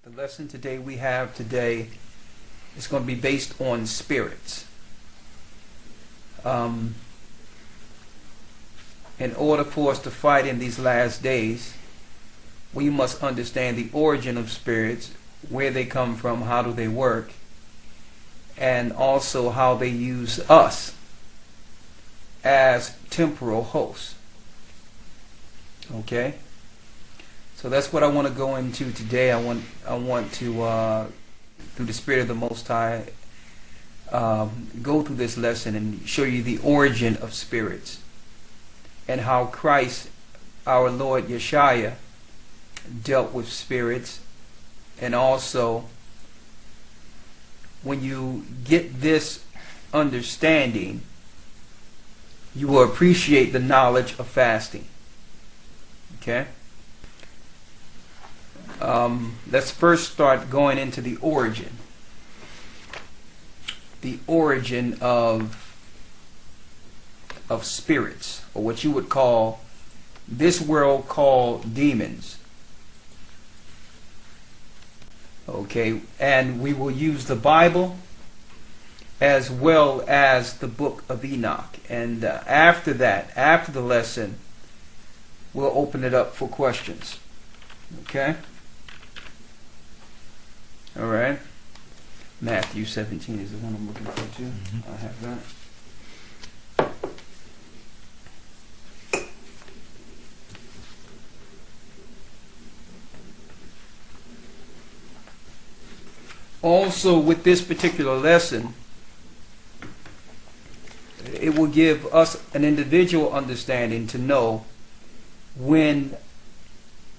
The lesson today we have today is going to be based on spirits. In order for us to fight in these last days, we must understand the origin of spirits, where they come from, how do they work, and also how they use us as temporal hosts. Okay? So that's what I want to go into today. I want to, through the Spirit of the Most High, go through this lesson and show you the origin of spirits and how Christ, our Lord Yeshua, dealt with spirits. And also, when you get this understanding, you will appreciate the knowledge of fasting. Okay? Let's first start going into the origin. The origin of spirits, or what you would call, this world called demons. Okay, and we will use the Bible as well as the book of Enoch. And after that, after the lesson, we'll open it up for questions. Okay? All right. Matthew 17 is the one I'm looking for too. I have that. Also, with this particular lesson, it will give us an individual understanding to know when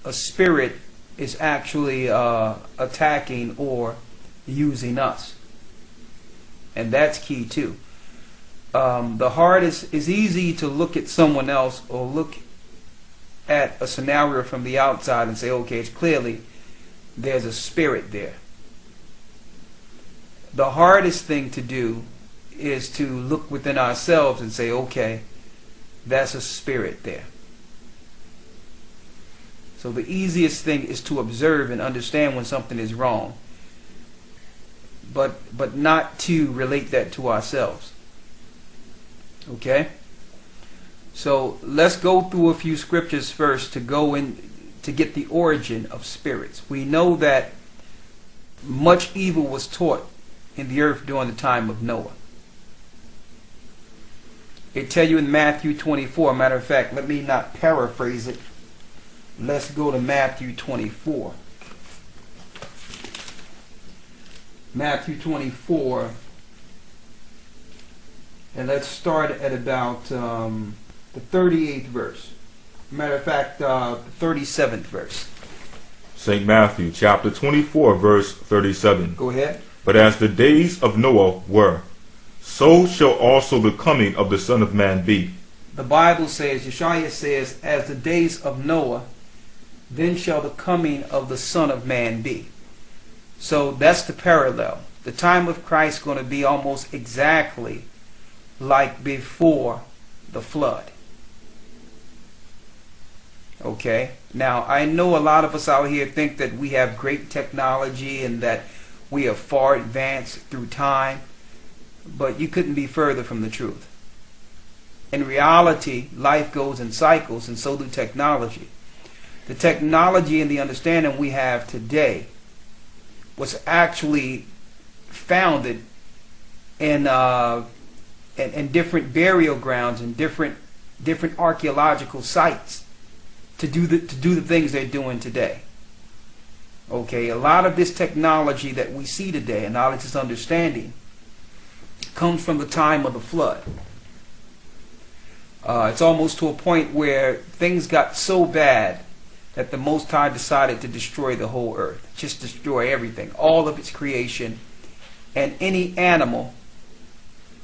a spirit is actually attacking or using us. And that's key too. The heart is easy to look at someone else or look at a scenario from the outside and say, okay, it's clearly there's a spirit there. The hardest thing to do is to look within ourselves and say, okay, that's a spirit there. So the easiest thing is to observe and understand when something is wrong, but not to relate that to ourselves. Okay? So let's go through a few scriptures first to go in to get the origin of spirits. We know that much evil was taught in the earth during the time of Noah. It tell you in Matthew 24. Matter of fact, let me not paraphrase it. Let's go to Matthew 24. Matthew 24. And let's start at about the 38th verse. Matter of fact, 37th verse. St. Matthew chapter 24, verse 37. Go ahead. But as the days of Noah were, so shall also the coming of the Son of Man be. The Bible says, Yeshua says, as the days of Noah, then shall the coming of the Son of Man be. So that's the parallel. The time of Christ is going to be almost exactly like before the flood. Okay? Now, I know a lot of us out here think that we have great technology and that we are far advanced through time, but you couldn't be further from the truth. In reality, life goes in cycles, and so do technology. The technology and the understanding we have today was actually founded in different burial grounds and different archaeological sites to do the things they're doing today. Okay, a lot of this technology that we see today, and all this understanding, comes from the time of the flood. It's almost to a point where things got so bad that the Most High decided to destroy the whole earth. Just destroy everything, all of its creation, and any animal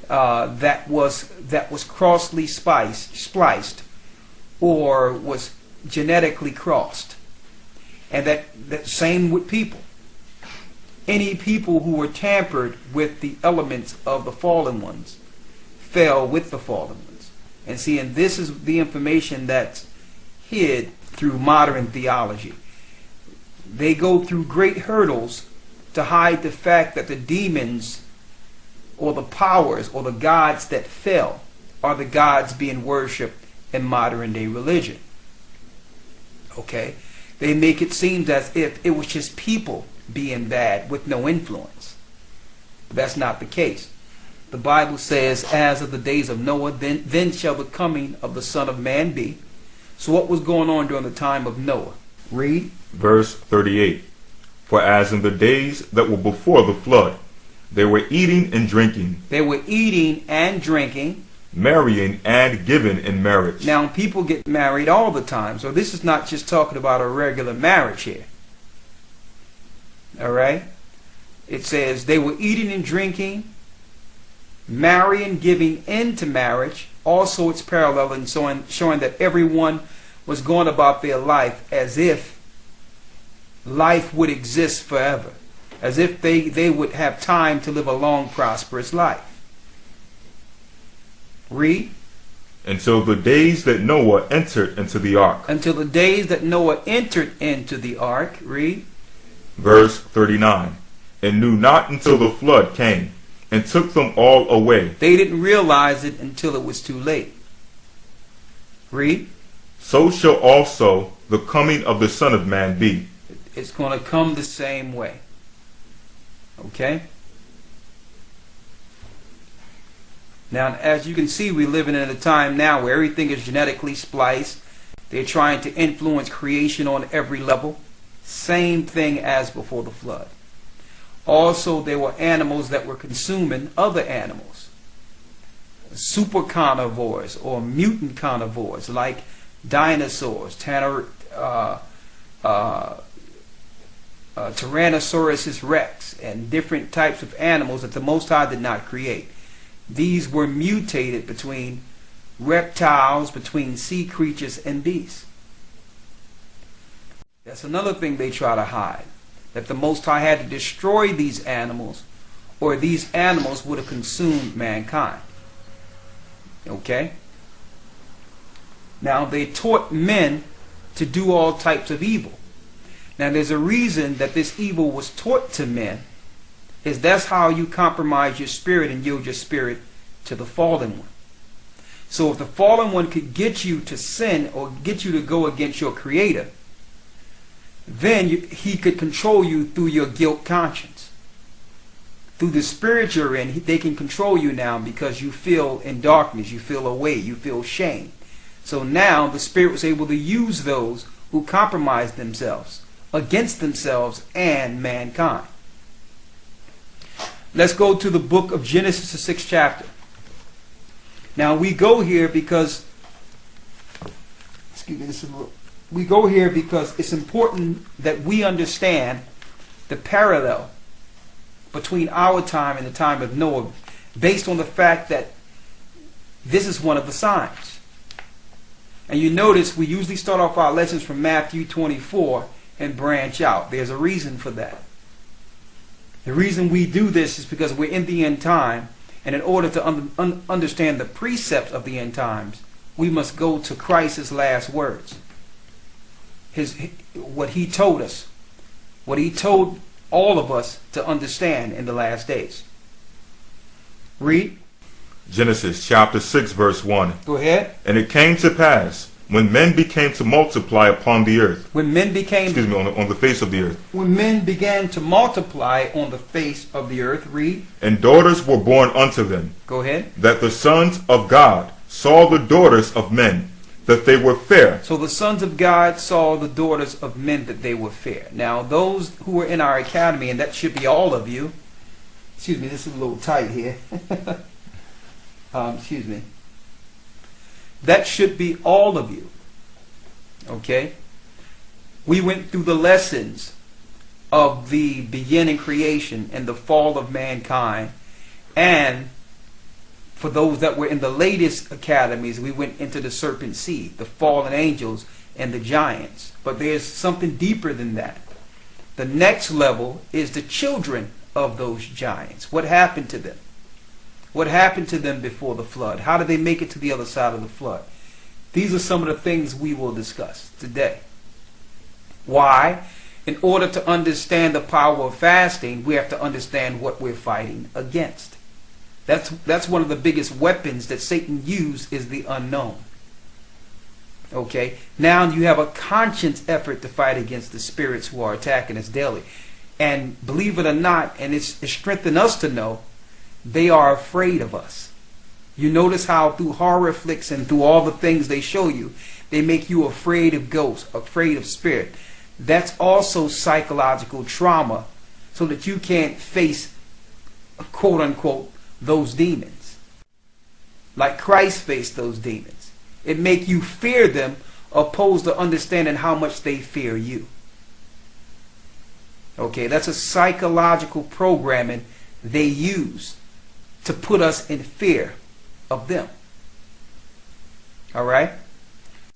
that was crossly spliced or was genetically crossed. And that same with people. Any people who were tampered with the elements of the fallen ones fell with the fallen ones. And see, and this is the information that's hid through modern theology. they go through great hurdles to hide the fact that the demons or the powers or the gods that fell are the gods being worshipped in modern day religion. Okay? They make it seem as if it was just people being bad with no influence. But that's not the case. The Bible says, as of the days of Noah, then shall the coming of the Son of Man be. So what was going on during the time of Noah? Read. Verse 38. For as in the days that were before the flood, they were eating and drinking. They were eating and drinking. Marrying and giving in marriage. Now people get married all the time. So this is not just talking about a regular marriage here. Alright? It says they were eating and drinking, marrying, giving into marriage. Also it's parallel in showing that everyone was going about their life as if life would exist forever. As if they would have time to live a long, prosperous life. Read. Until the days that Noah entered into the ark. Until the days that Noah entered into the ark. Read. Verse 39. And knew not until the flood came and took them all away. They didn't realize it until it was too late. Read. So shall also the coming of the Son of Man be. It's going to come the same way. Okay? Now, as you can see, we're living in a time now where everything is genetically spliced. They're trying to influence creation on every level. Same thing as before the flood. Also, there were animals that were consuming other animals. Super carnivores or mutant carnivores like dinosaurs, Tyrannosaurus rex, and different types of animals that the Most High did not create. These were mutated between reptiles, between sea creatures and beasts. That's another thing they try to hide, that the Most High had to destroy these animals, or these animals would have consumed mankind. Okay? Now, they taught men to do all types of evil. Now, there's a reason that this evil was taught to men, is that's how you compromise your spirit and yield your spirit to the fallen one. So if the fallen one could get you to sin or get you to go against your creator, then he could control you through your guilt conscience. Through the spirit you're in, they can control you now because you feel in darkness, you feel away, you feel shame. So now the spirit was able to use those who compromised themselves against themselves and mankind. Let's go to the book of Genesis, the 6th chapter. Now we go here because, we go here because it's important that we understand the parallel between our time and the time of Noah, based on the fact that this is one of the signs. And you notice we usually start off our lessons from Matthew 24 and branch out. There's a reason for that. The reason we do this is because we're in the end time, and in order to understand the precepts of the end times, we must go to Christ's last words. What he told us, what he told all of us to understand in the last days. Read. Genesis chapter 6 verse 1. Go ahead. And it came to pass, when men became to multiply upon the earth. When men became... on the face of the earth. When men began to multiply on the face of the earth. Read. And daughters were born unto them. Go ahead. That the sons of God saw the daughters of men, that they were fair. So the sons of God saw the daughters of men, that they were fair. Now those who are in our academy, and that should be all of you. Excuse me, this is a little tight here. Excuse me. That should be all of you. Okay? We went through the lessons of the beginning creation and the fall of mankind. And for those that were in the latest academies, we went into the serpent seed, the fallen angels and the giants. But there's something deeper than that. The next level is the children of those giants. What happened to them? What happened to them before the flood? How did they make it to the other side of the flood? These are some of the things we will discuss today. Why? In order to understand the power of fasting, we have to understand what we're fighting against. That's one of the biggest weapons that Satan used, is the unknown. Okay, now you have a conscious effort to fight against the spirits who are attacking us daily. And believe it or not, and it's strengthened us to know, they are afraid of us. You notice how through horror flicks and through all the things they show you, they make you afraid of ghosts, afraid of spirit. That's also psychological trauma, so that you can't face, quote unquote, those demons. Like Christ faced those demons. It make you fear them, opposed to understanding how much they fear you. Okay, that's a psychological programming they use to put us in fear of them. All right?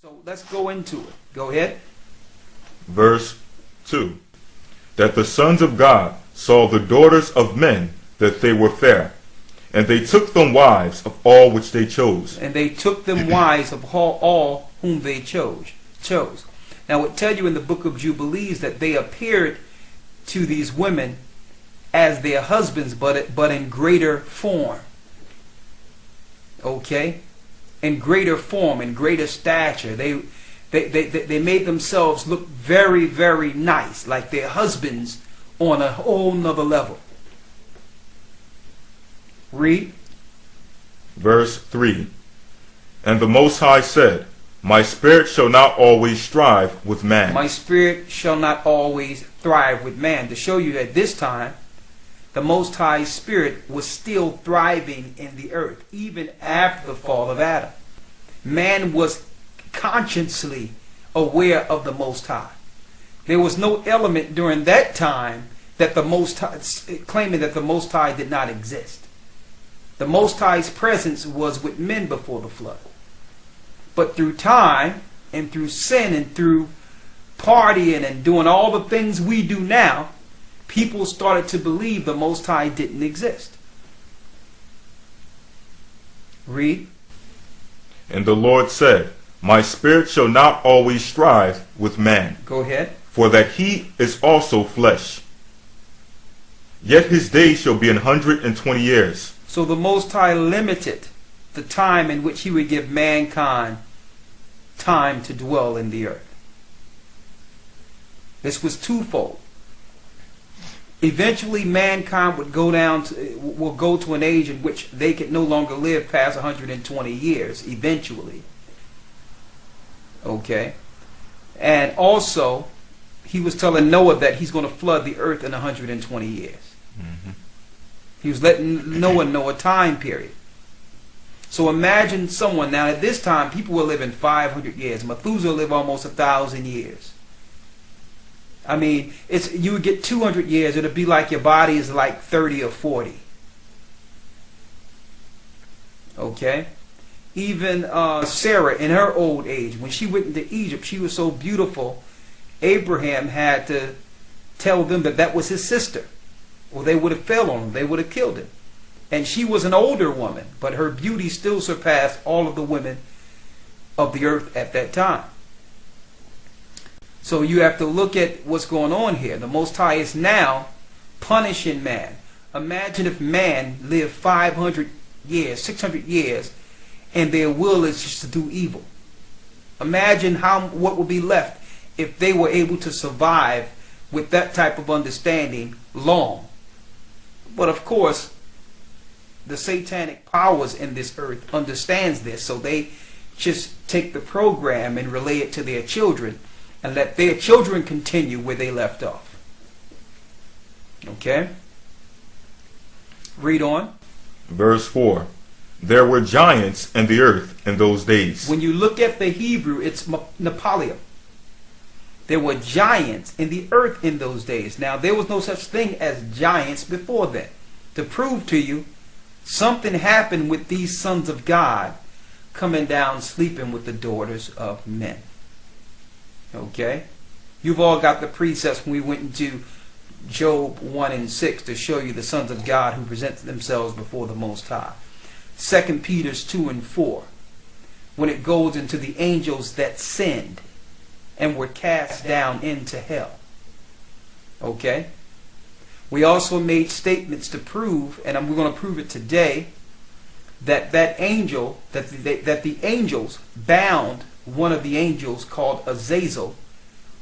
So let's go into it. Go ahead. Verse 2. That the sons of God saw the daughters of men, that they were fair, and they took them wives of all which they chose. And they took them wives of all whom they chose. Now it tell you in the book of Jubilees that they appeared to these women as their husbands, but in greater form. Okay? In greater form, in greater stature. They made themselves look very, very nice, like their husbands on a whole nother level. Read. Verse 3. And the Most High said, My spirit shall not always strive with man. My spirit shall not always thrive with man. To show you that this time, the Most High Spirit was still thriving in the earth, even after the fall of Adam. Man was consciously aware of the Most High. There was no element during that time that the Most High, claiming that the Most High did not exist. The Most High's presence was with men before the flood. But through time and through sin and through partying and doing all the things we do now, people started to believe the Most High didn't exist. Read. And the Lord said, My spirit shall not always strive with man. Go ahead. For that he is also flesh. Yet his days shall be 120 years. So the Most High limited the time in which he would give mankind time to dwell in the earth. This was twofold. Eventually mankind would go to an age in which they could no longer live past 120 years, eventually. Okay? And also, he was telling Noah that he's going to flood the earth in 120 years. Mm-hmm. He was letting Noah know a time period. So imagine someone, now at this time, people were living 500 years. Methuselah lived almost 1,000 years. I mean, you would get 200 years, it would be like your body is like 30 or 40. Okay? Even Sarah, in her old age, when she went into Egypt, she was so beautiful, Abraham had to tell them that that was his sister. Or they would have fell on him. They would have killed him. And she was an older woman, but her beauty still surpassed all of the women of the earth at that time. So you have to look at what's going on here. The Most High is now punishing man. Imagine if man lived 500 years, 600 years, and their will is just to do evil. Imagine what would be left if they were able to survive with that type of understanding long. But of course, the satanic powers in this earth understands this, so they just take the program and relay it to their children and let their children continue where they left off. Okay? Read on. Verse 4. There were giants in the earth in those days. When you look at the Hebrew, it's Nephilim. There were giants in the earth in those days. Now, there was no such thing as giants before then. To prove to you, something happened with these sons of God coming down sleeping with the daughters of men. Okay? You've all got the precepts when we went into Job 1 and 6 to show you the sons of God who present themselves before the Most High. 2 Peter 2 and 4, when it goes into the angels that sinned and were cast down into hell. Okay? We also made statements to prove, and we're going to prove it today, that the angels bound one of the angels called Azazel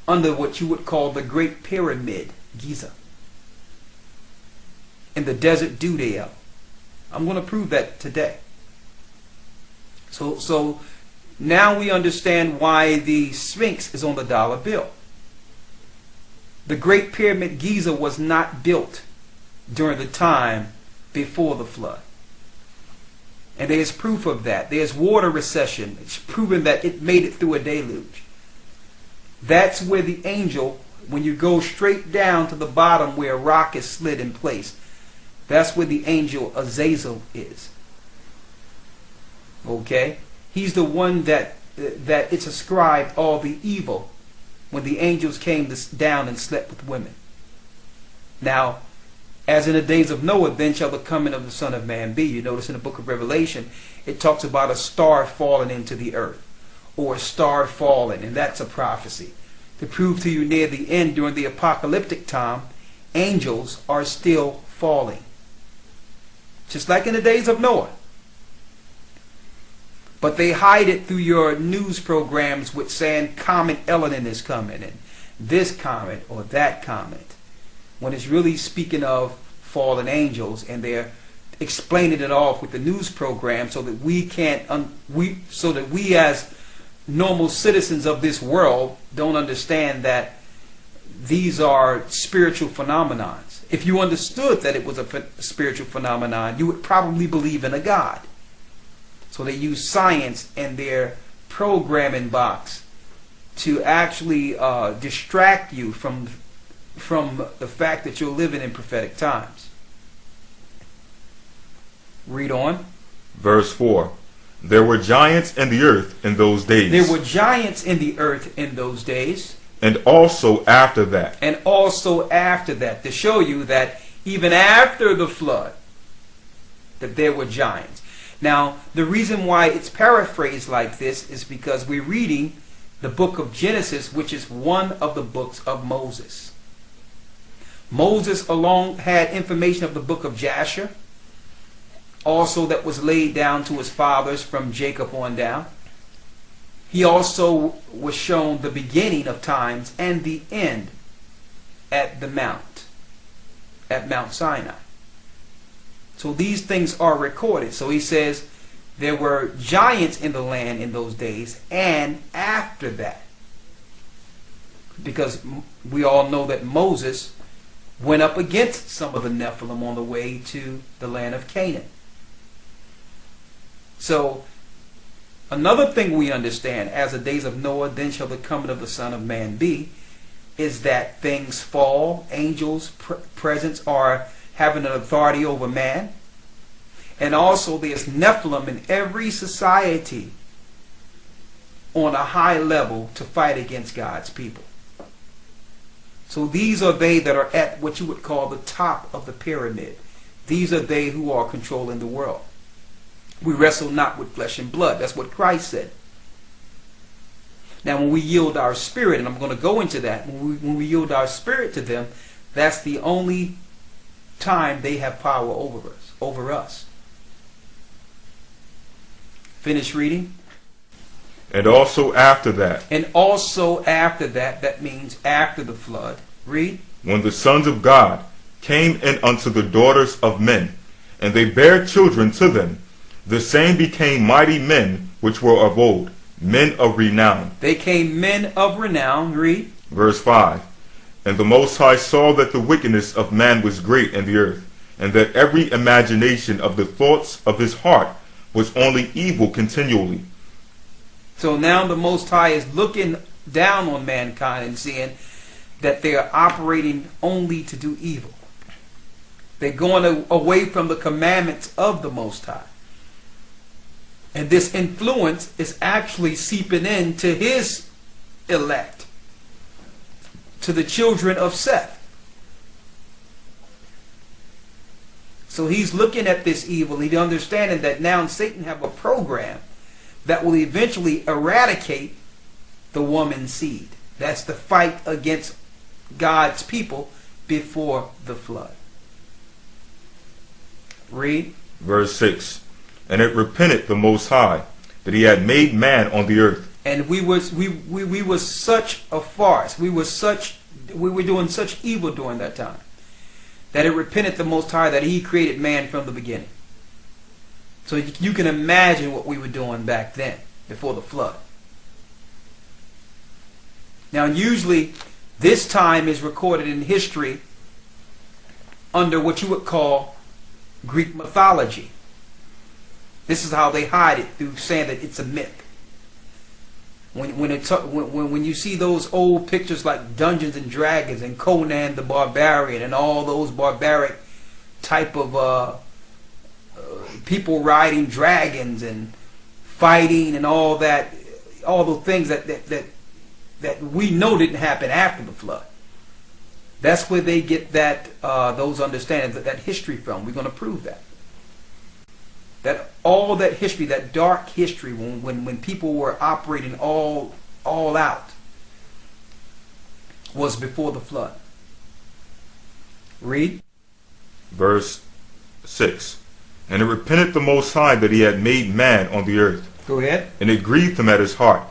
under what you would call the Great Pyramid, Giza, in the desert Judea. I'm going to prove that today. So now we understand why the Sphinx is on the dollar bill. The Great Pyramid Giza was not built during the time before the flood. And there's proof of that. There's water recession. It's proven that it made it through a deluge. That's where the angel, when you go straight down to the bottom where a rock is slid in place, that's where the angel Azazel is. Okay? He's the one that it's ascribed all the evil when the angels came down and slept with women. Now, as in the days of Noah, then shall the coming of the Son of Man be. You notice in the book of Revelation, it talks about a star falling into the earth, or a star falling, and that's a prophecy. To prove to you near the end, during the apocalyptic time, angels are still falling. Just like in the days of Noah. But they hide it through your news programs with saying Comet Elenin is coming, and this comet or that comet, when it's really speaking of fallen angels, and they're explaining it off with the news program so that we as normal citizens of this world don't understand that these are spiritual phenomenons. If you understood that it was a spiritual phenomenon, you would probably believe in a God. So they use science in their programming box to actually distract you from the fact that you're living in prophetic times. Read on. Verse 4. There were giants in the earth in those days. There were giants in the earth in those days. And also after that. And also after that. To show you that even after the flood, that there were giants. Now, the reason why it's paraphrased like this is because we're reading the book of Genesis, which is one of the books of Moses. Moses alone had information of the book of Jasher, also that was laid down to his fathers from Jacob on down. He also was shown the beginning of times and the end at Mount Sinai. So these things are recorded. So he says there were giants in the land in those days and after that. Because we all know that Moses went up against some of the Nephilim on the way to the land of Canaan. So another thing we understand, as the days of Noah, then shall the coming of the Son of Man be, is that things fall, angels' presence are having an authority over man. And also there's Nephilim in every society on a high level to fight against God's people. So these are they that are at what you would call the top of the pyramid. These are they who are controlling the world. We wrestle not with flesh and blood. That's what Christ said. Now when we yield our spirit, and I'm going to go into that, when we yield our spirit to them, that's the only time they have power over us. Finish reading. And also after that. And also after that, that means after the flood. Read. When the sons of God came in unto the daughters of men, and they bare children to them, the same became mighty men which were of old, men of renown. They came men of renown. Read. Verse 5. And the Most High saw that the wickedness of man was great in the earth, and that every imagination of the thoughts of his heart was only evil continually. So now the Most High is looking down on mankind and seeing that they are operating only to do evil. They're going away from the commandments of the Most High. And this influence is actually seeping into his elect, to the children of Seth. So he's looking at this evil. He's understanding that now Satan have a program that will eventually eradicate the woman's seed. That's the fight against God's people before the flood. Read. Verse 6. And it repented the Most High that he had made man on the earth. And we was such a farce. We were doing such evil during that time that it repented the Most High that he created man from the beginning. So you can imagine what we were doing back then, before the flood. Now usually this time is recorded in history under what you would call Greek mythology. This is how they hide it, through saying that it's a myth. When you see those old pictures like Dungeons and Dragons and Conan the Barbarian and all those barbaric type of people riding dragons and fighting and all that, all those things that we know didn't happen after the flood. That's where they get that those understandings, that history from. We're going to prove that. That all that history, that dark history, when people were operating all out, was before the flood. Read. Verse 6. And it repented the Most High that he had made man on the earth. Go ahead. And it grieved him at his heart.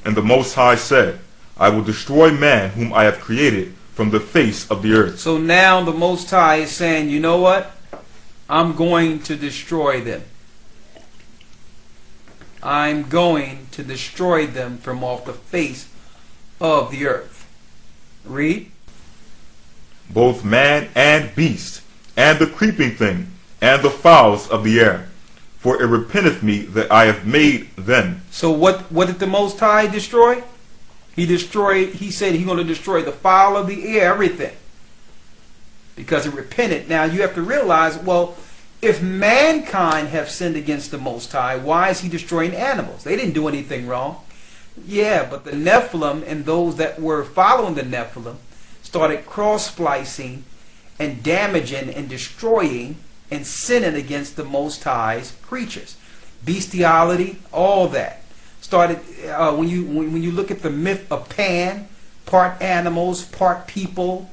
And the Most High said, I will destroy man whom I have created from the face of the earth. So now the Most High is saying, you know what? I'm going to destroy them. I'm going to destroy them from off the face of the earth. Read. Both man and beast, and the creeping thing, and the fowls of the air. For it repenteth me that I have made them. So what did the Most High destroy? He said he's going to destroy the fowl of the air, everything. Because it repented. Now you have to realize, well, if mankind have sinned against the Most High, why is he destroying animals? They didn't do anything wrong. Yeah, but the Nephilim and those that were following the Nephilim started cross-splicing and damaging and destroying and sinning against the Most High's creatures. Bestiality, all that. Started when you look at the myth of Pan, part animals, part people,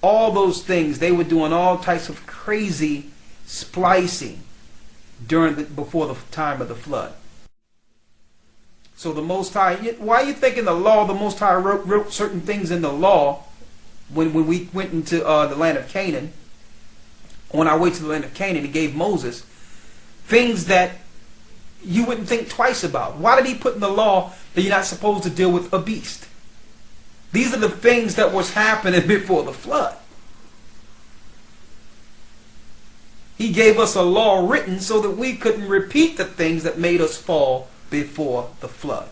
all those things, they were doing all types of crazy splicing before the time of the flood. So the Most High, why are you thinking the law, the Most High wrote certain things in the law when we went into the land of Canaan? On our way to the land of Canaan, he gave Moses things that you wouldn't think twice about. Why did he put in the law that you're not supposed to deal with a beast? These are the things that was happening before the flood. He gave us a law written so that we couldn't repeat the things that made us fall before the flood.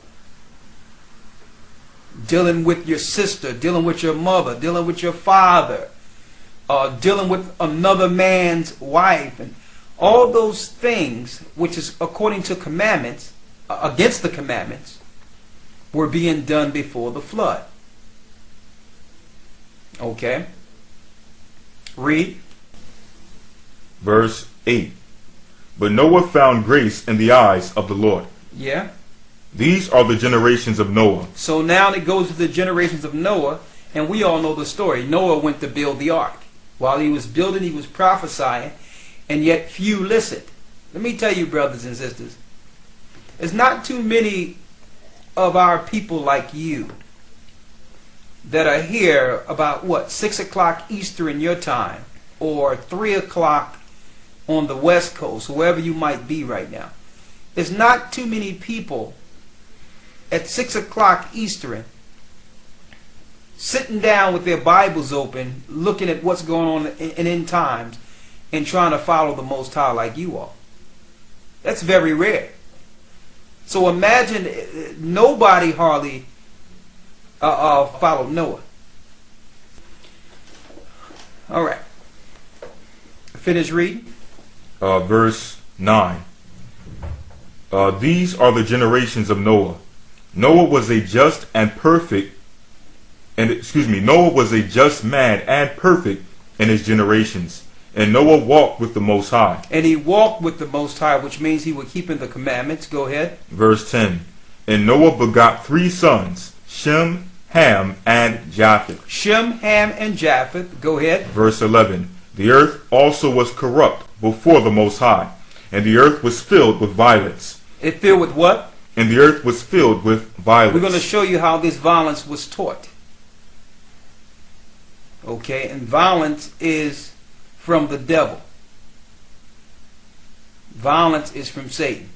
Dealing with your sister, dealing with your mother, dealing with your father, dealing with another man's wife, and all those things which is according to commandments, against the commandments, were being done before the flood. Okay. Read. Verse 8. But Noah found grace in the eyes of the Lord. Yeah. These are the generations of Noah. So now it goes to the generations of Noah, and we all know the story. Noah went to build the ark. While he was building, he was prophesying, and yet few listened. Let me tell you, brothers and sisters, there's not too many of our people like you that are here about 6 o'clock Eastern in your time, or 3 o'clock on the West Coast, wherever you might be right now. There's not too many people at 6 o'clock Eastern sitting down with their Bibles open, looking at what's going on in end times and trying to follow the Most High like you are. That's very rare. So imagine nobody hardly followed Noah. All right. Finish reading. Verse 9. These are the generations of Noah. Noah was a just and perfect, Noah was a just man and perfect in his generations. And Noah walked with the Most High. And he walked with the Most High, which means he was keeping the commandments. Go ahead. Verse 10. And Noah begot 3 sons, Shem, Ham, and Japheth. Shem, Ham, and Japheth. Go ahead. Verse 11. The earth also was corrupt before the Most High, and the earth was filled with violence. It filled with what? And the earth was filled with violence. We're going to show you how this violence was taught. Okay, and violence is from the devil. Violence is from Satan.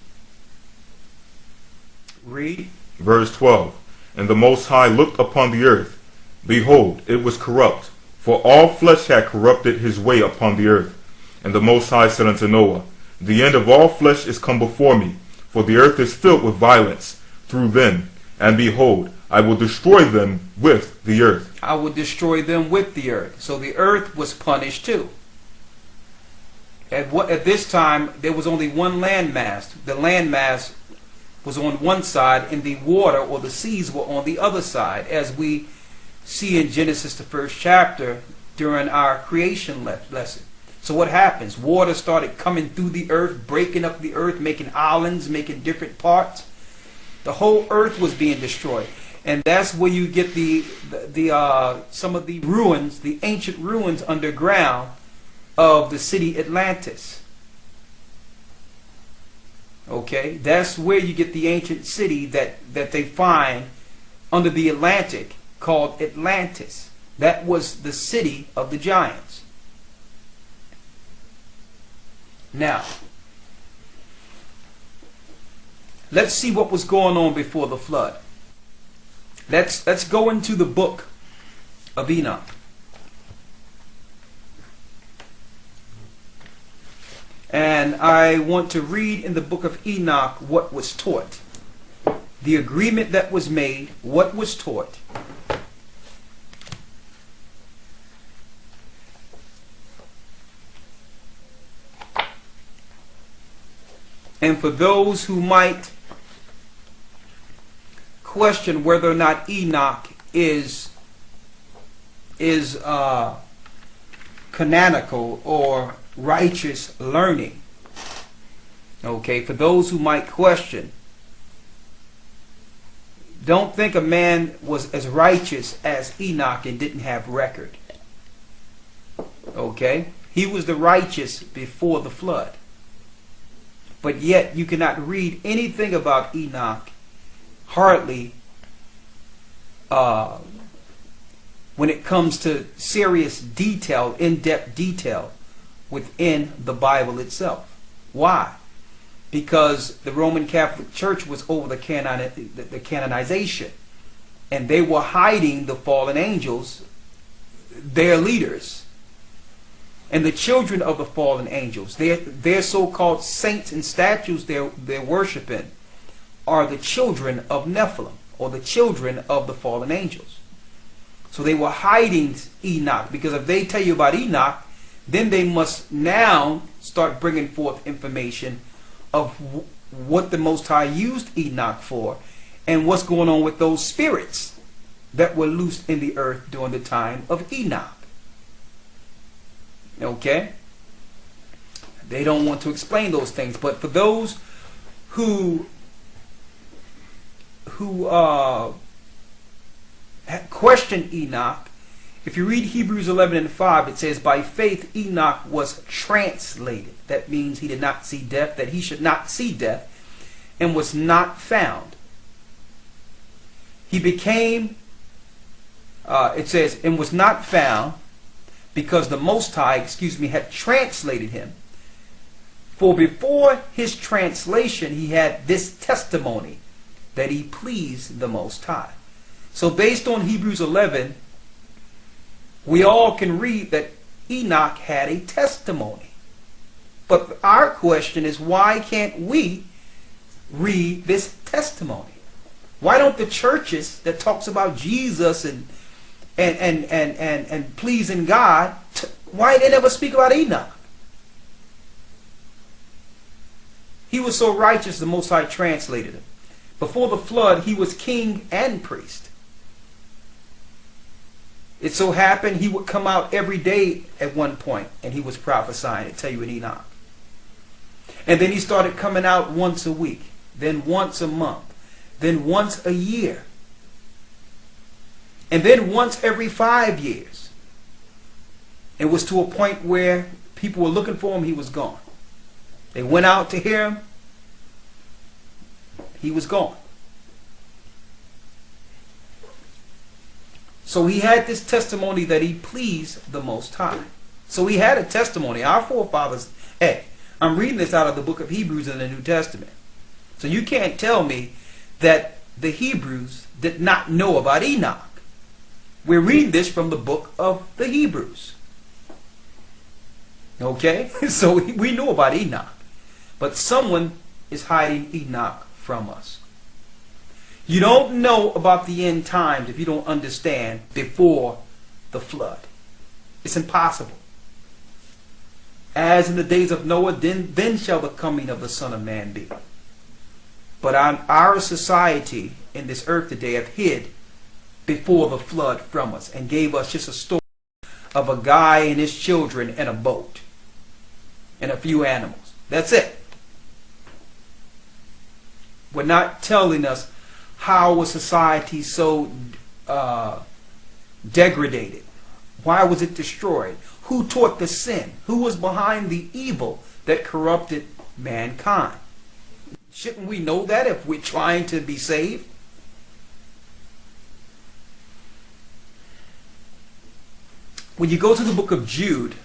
Read. Verse 12. And the Most High looked upon the earth. Behold, it was corrupt, for all flesh had corrupted his way upon the earth. And the Most High said unto Noah, The end of all flesh is come before me, for the earth is filled with violence through them. And behold, I will destroy them with the earth. I will destroy them with the earth. So the earth was punished too. At this time, there was only one landmass. The landmass was on one side, and the water or the seas were on the other side, as we see in Genesis, the first chapter, during our creation lesson. So what happens? Water started coming through the earth, breaking up the earth, making islands, making different parts. The whole earth was being destroyed. And that's where you get some of the ruins, the ancient ruins underground of the city Atlantis. Okay, that's where you get the ancient city that they find under the Atlantic, called Atlantis. That was the city of the giants. Now, let's see what was going on before the flood. Let's go into the book of Enoch. And I want to read in the book of Enoch what was taught. The agreement that was made, what was taught. And for those who might question whether or not Enoch is canonical or righteous learning. Okay, for those who might question, don't think a man was as righteous as Enoch and didn't have record. Okay, he was the righteous before the flood. But yet you cannot read anything about Enoch hardly when it comes to serious detail, in-depth detail within the Bible itself. Why? Because the Roman Catholic Church was over the canonization, and they were hiding the fallen angels, their leaders, and the children of the fallen angels. Their so-called saints and statues they're worshiping are the children of Nephilim, or the children of the fallen angels. So they were hiding Enoch, because if they tell you about Enoch, then they must now start bringing forth information of what the Most High used Enoch for, and what's going on with those spirits that were loosed in the earth during the time of Enoch. Okay? They don't want to explain those things, but for those who question Enoch, if you read Hebrews 11:5, it says, by faith Enoch was translated. That means he did not see death, that he should not see death, and was not found. He became, it says, and was not found, because the Most High, had translated him. For before his translation, he had this testimony, that he pleased the Most High. So based on Hebrews 11, we all can read that Enoch had a testimony. But our question is, why can't we read this testimony? Why don't the churches that talks about Jesus and pleasing God, why they never speak about Enoch? He was so righteous, the Most High translated him. Before the flood, he was king and priest. It so happened he would come out every day at one point, and he was prophesying, I tell you in Enoch. And then he started coming out once a week, then once a month, then once a year. And then once every 5 years. It was to a point where people were looking for him, he was gone. They went out to hear him, he was gone. So he had this testimony that he pleased the Most High. So he had a testimony. Our forefathers, hey, I'm reading this out of the book of Hebrews in the New Testament. So you can't tell me that the Hebrews did not know about Enoch. We're reading this from the book of the Hebrews. Okay? So we know about Enoch. But someone is hiding Enoch from us. You don't know about the end times if you don't understand before the flood. It's impossible. As in the days of Noah, then shall the coming of the Son of Man be. But our society in this earth today have hid before the flood from us and gave us just a story of a guy and his children in a boat and a few animals. That's it. We're not telling us how was society so degraded? Why was it destroyed? Who taught the sin? Who was behind the evil that corrupted mankind? Shouldn't we know that if we're trying to be saved? When you go to the book of Jude,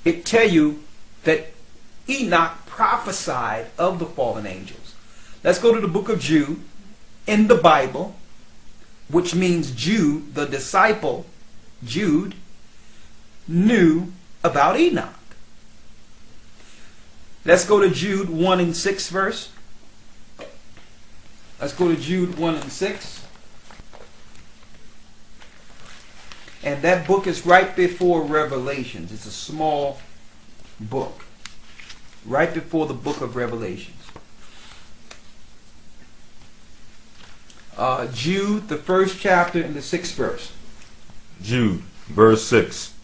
it tells you that Enoch prophesied of the fallen angels. Let's go to the book of Jude in the Bible, which means Jude, the disciple, Jude, knew about Enoch. Let's go to Jude 1 and 6 verse. Let's go to Jude 1 and 6. And that book is right before Revelations. It's a small book. Right before the book of Revelations. Jude, the first chapter and the 6th verse. Jude, verse 6.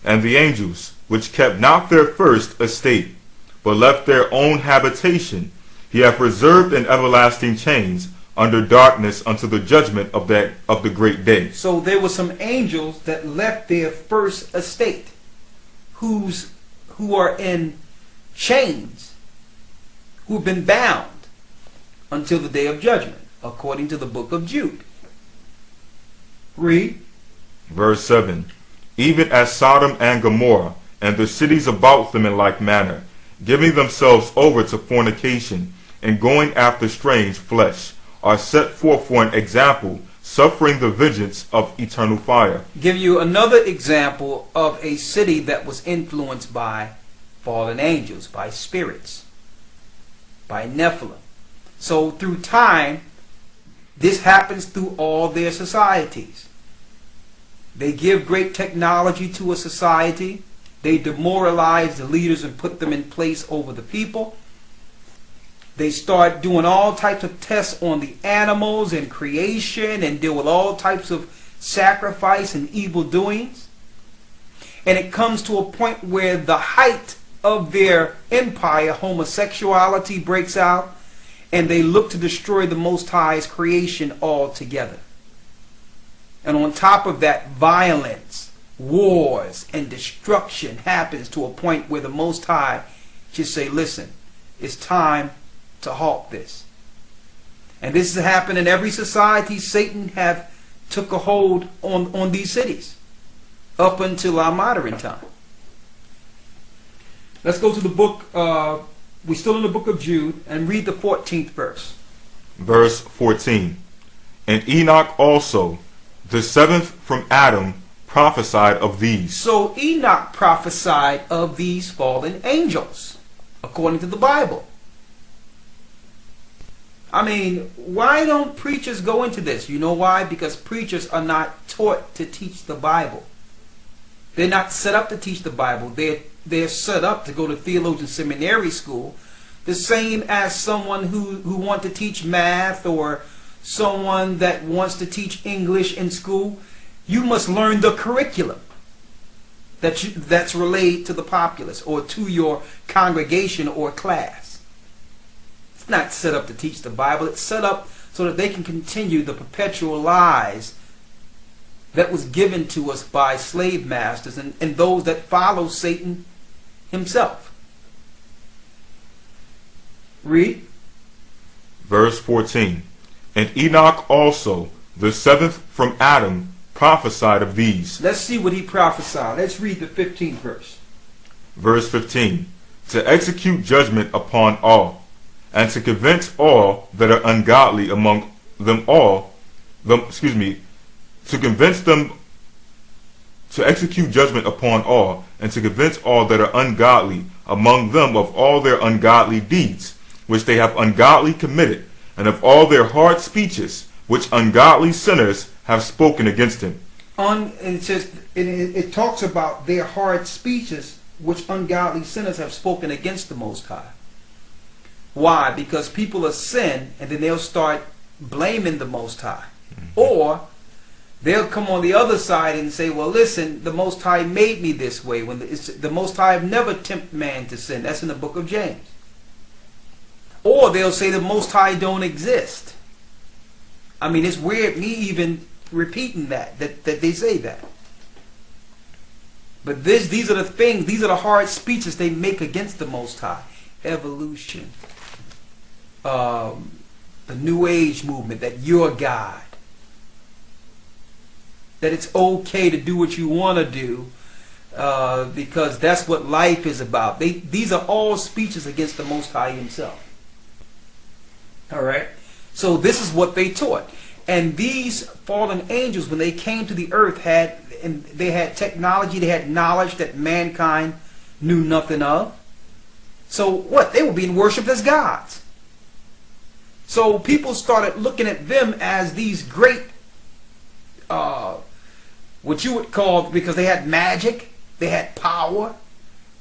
And the angels, which kept not their first estate, but left their own habitation, he hath reserved in everlasting chains under darkness unto the judgment of the great day. So there were some angels that left their first estate, who are in chains, who've been bound until the day of judgment, according to the book of Jude. Read. Verse 7. Even as Sodom and Gomorrah, and the cities about them in like manner, giving themselves over to fornication, and going after strange flesh, are set forth for an example, suffering the vengeance of eternal fire. Give you another example of a city that was influenced by fallen angels, by spirits, by Nephilim. So through time, this happens through all their societies. They give great technology to a society. They demoralize the leaders and put them in place over the people. They start doing all types of tests on the animals and creation and deal with all types of sacrifice and evil doings. And it comes to a point where the height of their empire, homosexuality, breaks out, and they look to destroy the Most High's creation altogether. And on top of that, violence, wars, and destruction happens to a point where the Most High just say, listen, it's time to halt this. And this has happened in every society. Satan have took a hold on these cities up until our modern time. Let's go to the book, we're still in the book of Jude, and read the 14th verse. Verse 14. And Enoch also, the seventh from Adam, prophesied of these. So Enoch prophesied of these fallen angels, according to the Bible. I mean, why don't preachers go into this? You know why? Because preachers are not taught to teach the Bible. They're not set up to teach the Bible. They're set up to go to theologian seminary school, the same as someone who wants to teach math, or someone that wants to teach English in school. You must learn the curriculum that's relayed to the populace or to your congregation or class. It's not set up to teach the Bible. It's set up so that they can continue the perpetual lies that was given to us by slave masters and those that follow Satan himself. Read. Verse 14. And Enoch also, the seventh from Adam, prophesied of these. Let's see what he prophesied. Let's read the 15th verse. Verse 15. To execute judgment upon all, and to convince all that are ungodly among them all, to convince them, to execute judgment upon all, and to convince all that are ungodly among them of all their ungodly deeds, which they have ungodly committed, and of all their hard speeches, which ungodly sinners have spoken against him. And it says, it talks about their hard speeches, which ungodly sinners have spoken against the Most High. Why? Because people will sin, and then they'll start blaming the Most High. Or they'll come on the other side and say, well, listen, the Most High made me this way. When the Most High have never tempted man to sin. That's in the book of James. Or they'll say the Most High don't exist. I mean, it's weird me even repeating that they say that. But these are the things, these are the hard speeches they make against the Most High. Evolution. The New Age movement, that you're God. That it's okay to do what you want to do because that's what life is about. These are all speeches against the Most High himself. Alright? So this is what they taught. And these fallen angels, when they came to the earth, they had technology, they had knowledge that mankind knew nothing of. So what? They were being worshipped as gods. So people started looking at them as these great, what you would call, because they had magic, they had power,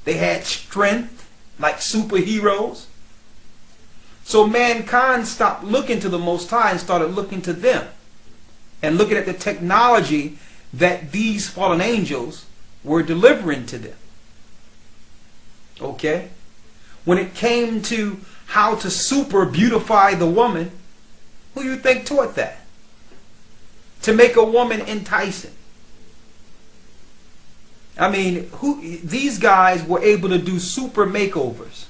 they had strength, like superheroes. So mankind stopped looking to the Most High and started looking to them. And looking at the technology that these fallen angels were delivering to them. Okay? When it came to how to super beautify the woman, who you think taught that? To make a woman enticing. I mean, these guys were able to do super makeovers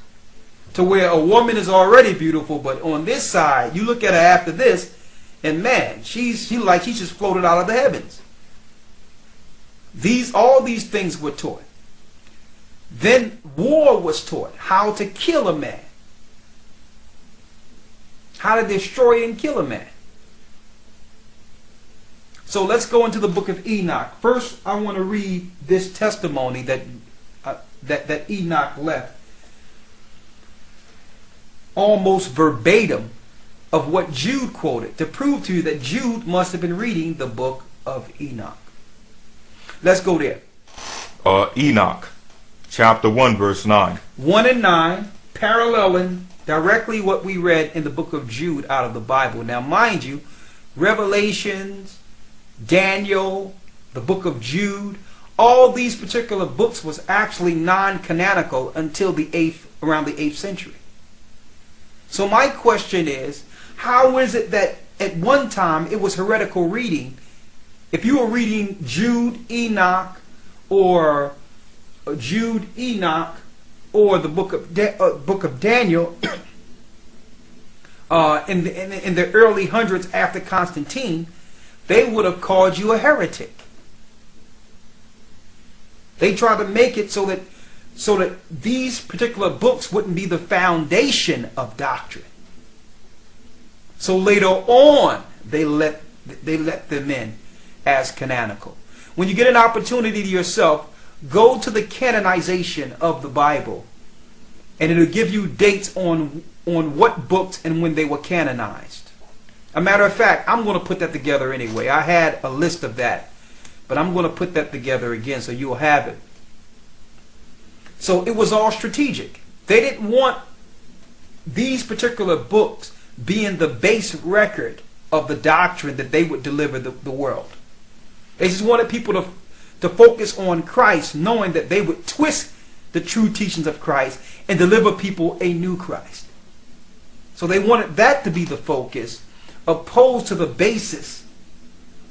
to where a woman is already beautiful, but on this side, you look at her after this, and man, she's like she just floated out of the heavens. All these things were taught. Then war was taught, how to kill a man, how to destroy and kill a man. So let's go into the book of Enoch. First, I want to read this testimony that Enoch left, almost verbatim of what Jude quoted, to prove to you that Jude must have been reading the book of Enoch. Let's go there. Enoch, chapter 1, verse 9. 1 and 9, paralleling directly what we read in the book of Jude out of the Bible. Now, mind you, Revelations, Daniel, the book of Jude, all these particular books was actually non-canonical until around the 8th century. So my question is, how is it that at one time it was heretical reading? If you were reading Jude, Enoch, or Jude, Enoch, or the book of Daniel in the early hundreds after Constantine, they would have called you a heretic. They tried to make it so that these particular books wouldn't be the foundation of doctrine. So later on, they let them in as canonical. When you get an opportunity to yourself, go to the canonization of the Bible, and it'll give you dates on what books and when they were canonized. A matter of fact, I'm going to put that together anyway. I had a list of that, but I'm going to put that together again so you'll have it. So it was all strategic. They didn't want these particular books being the base record of the doctrine that they would deliver the world. They just wanted people to focus on Christ, knowing that they would twist the true teachings of Christ and deliver people a new Christ. So they wanted that to be the focus, opposed to the basis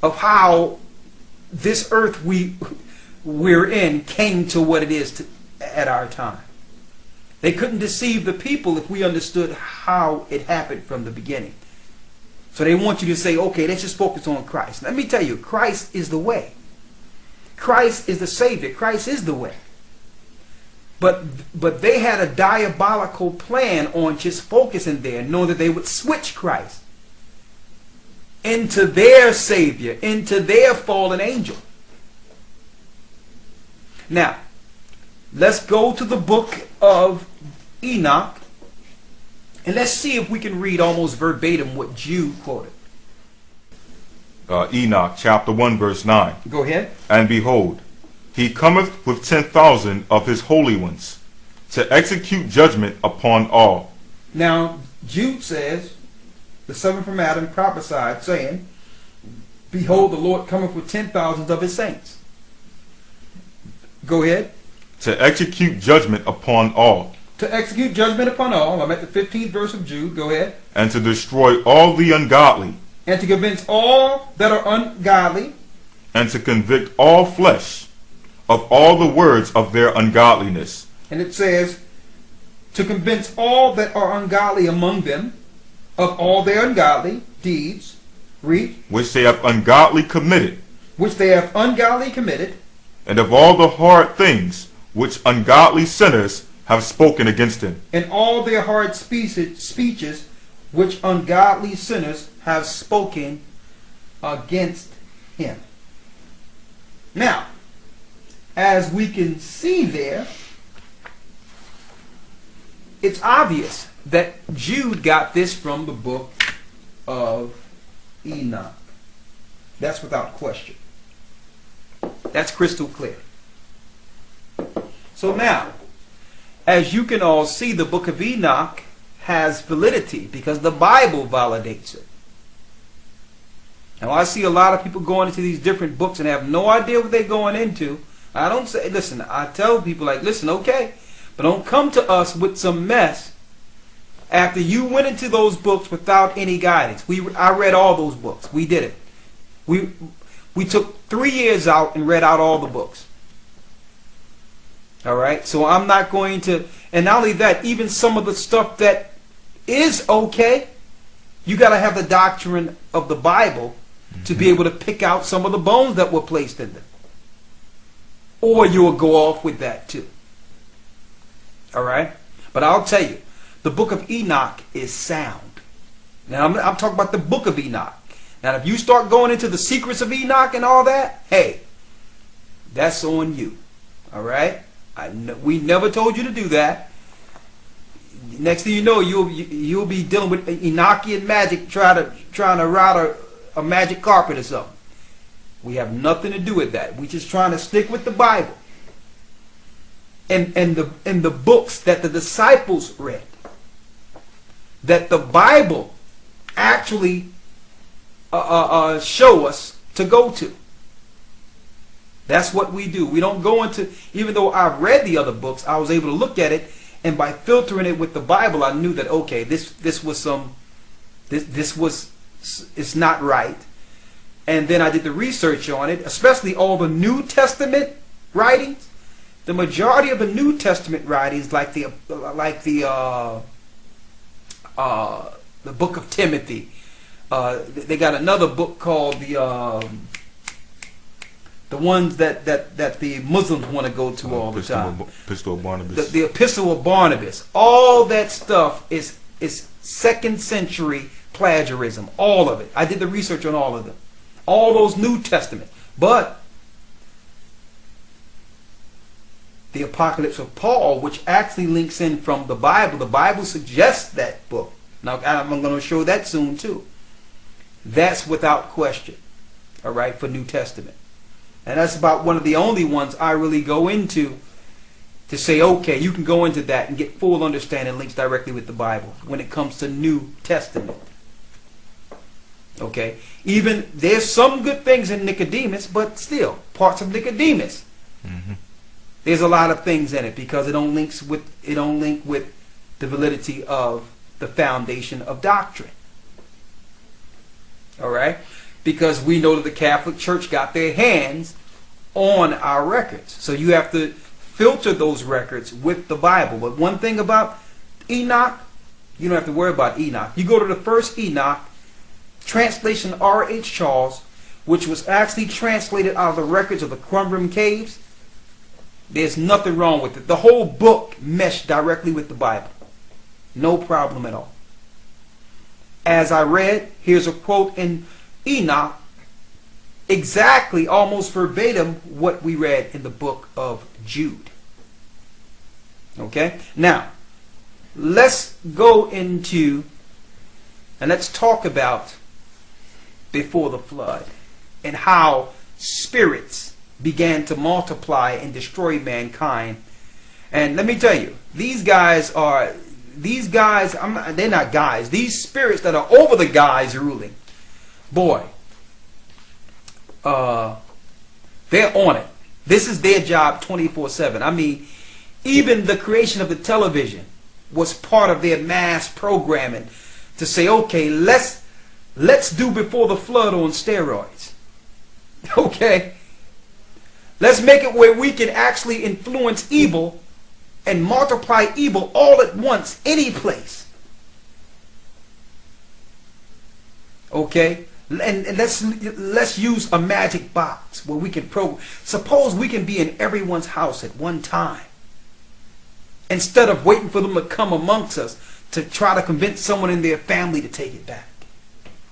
of how this earth we're in came to what it is at our time. They couldn't deceive the people if we understood how it happened from the beginning. So they want you to say, okay, let's just focus on Christ. Let me tell you, Christ is the way. Christ is the Savior. Christ is the way. But they had a diabolical plan on just focusing there, knowing that they would switch Christ into their Savior, into their fallen angel. Now, let's go to the book of Enoch, and let's see if we can read almost verbatim what Jude quoted. Enoch chapter 1 verse 9. Go ahead. And behold, he cometh with 10,000 of his holy ones, to execute judgment upon all. Now, Jude says, the seventh from Adam prophesied, saying, behold, the Lord cometh with 10,000 of his saints. Go ahead. To execute judgment upon all. To execute judgment upon all. I'm at the 15th verse of Jude. Go ahead. And to destroy all the ungodly. And to convince all that are ungodly. And to convict all flesh of all the words of their ungodliness. And it says, to convince all that are ungodly among them of all their ungodly deeds. Read. Which they have ungodly committed. Which they have ungodly committed. And of all the hard things which ungodly sinners have spoken against him. And all their hard speeches which ungodly sinners have spoken against him. Now, as we can see there, it's obvious that Jude got this from the book of Enoch. That's without question. That's crystal clear. So now, as you can all see, the book of Enoch has validity because the Bible validates it. Now, I see a lot of people going into these different books and have no idea what they're going into. I don't say, listen, I tell people like, listen, okay, but don't come to us with some mess after you went into those books without any guidance. I read all those books. We did it. We took 3 years out and read out all the books. All right, so I'm not going to, and not only that, even some of the stuff that is okay, you got to have the doctrine of the Bible to be able to pick out some of the bones that were placed in them. Or you will go off with that too. All right, but I'll tell you, the book of Enoch is sound. Now I'm talking about the book of Enoch. Now if you start going into the secrets of Enoch and all that, hey, that's on you. All right. We never told you to do that. Next thing you know, you'll be dealing with Enochian magic, trying to route a magic carpet or something. We have nothing to do with that. We're just trying to stick with the Bible and the books that the disciples read, that the Bible actually show us to go to. That's what we do. We don't go into, even though I've read the other books, I was able to look at it, and by filtering it with the Bible, I knew that, okay, this was it's not right. And then I did the research on it, especially all the New Testament writings. The majority of the New Testament writings, like the book of Timothy, they got another book called the ones that the Muslims want to go to all the time. Epistle of Barnabas. The Epistle of Barnabas. All that stuff is 2nd century plagiarism. All of it. I did the research on all of them. All those New Testament. But the Apocalypse of Paul, which actually links in from the Bible suggests that book. Now I'm going to show that soon too. That's without question. All right, for New Testament. And that's about one of the only ones I really go into to say, okay, you can go into that and get full understanding, links directly with the Bible when it comes to New Testament. Okay? Even there's some good things in Nicodemus, but still, parts of Nicodemus. Mm-hmm. There's a lot of things in it because it don't link with the validity of the foundation of doctrine. All right? because we know that the Catholic Church got their hands on our records. So you have to filter those records with the Bible. But one thing about Enoch, you don't have to worry about Enoch. You go to the first Enoch, translation R.H. Charles, which was actually translated out of the records of the Qumran caves. There's nothing wrong with it. The whole book meshed directly with the Bible. No problem at all. As I read, here's a quote in Enoch, exactly, almost verbatim, what we read in the book of Jude. Okay? Now, let's go into, and let's talk about before the flood and how spirits began to multiply and destroy mankind. And let me tell you, these guys, they're not guys. These spirits that are over the guys ruling, boy, they're on it. This is their job 24/7. I mean, even the creation of the television was part of their mass programming to say, okay, let's do before the flood on steroids. Okay? Let's make it where we can actually influence evil and multiply evil all at once, any place. Okay? And let's use a magic box where we can suppose we can be in everyone's house at one time, instead of waiting for them to come amongst us to try to convince someone in their family to take it back.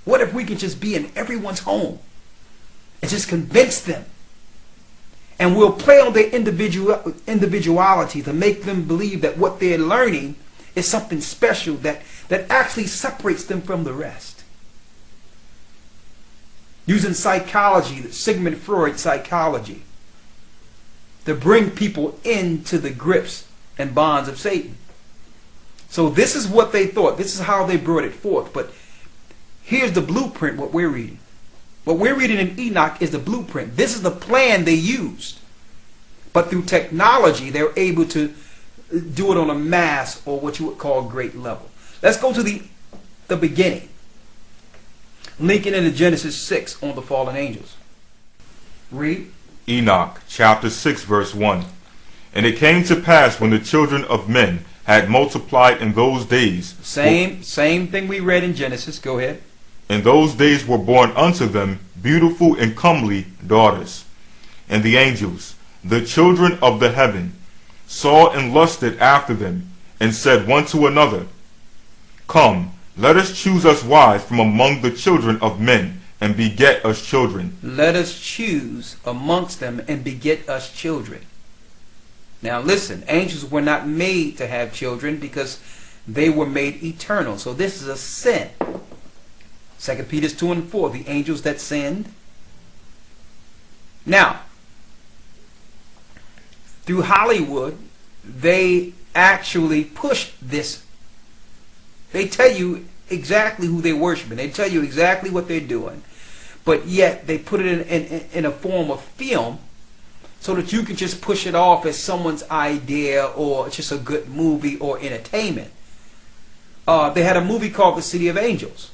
What if we can just be in everyone's home and just convince them? And we'll play on their individuality to make them believe that what they're learning is something special that actually separates them from the rest. Using psychology, Sigmund Freud's psychology, to bring people into the grips and bonds of Satan. So this is what they thought. This is how they brought it forth. But here's the blueprint, what we're reading. What we're reading in Enoch is the blueprint. This is the plan they used. But through technology, they're able to do it on a mass, or what you would call great level. Let's go to the beginning. Linking into Genesis 6 on the fallen angels. Read. Enoch chapter 6 verse 1. And it came to pass when the children of men had multiplied in those days. Same thing we read in Genesis. Go ahead. In those days were born unto them beautiful and comely daughters. And the angels, the children of the heaven, saw and lusted after them, and said one to another, Come, let us choose us wives from among the children of men, and beget us children. Let us choose amongst them and beget us children. Now listen, angels were not made to have children because they were made eternal. So this is a sin. 2 Peter 2 and 4, the angels that sinned. Now, through Hollywood, they actually push this. They tell you exactly who they're worshiping. They tell you exactly what they're doing. But yet, they put it in a form of film so that you can just push it off as someone's idea or just a good movie or entertainment. They had a movie called The City of Angels,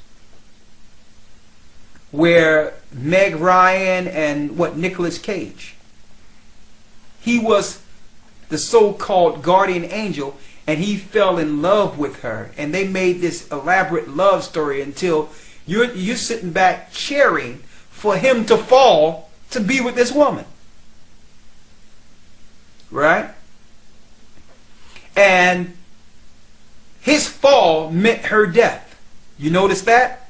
where Meg Ryan and Nicolas Cage, he was the so-called guardian angel, and he fell in love with her, and they made this elaborate love story until you're sitting back cheering for him to fall to be with this woman, right? And his fall meant her death. You notice that?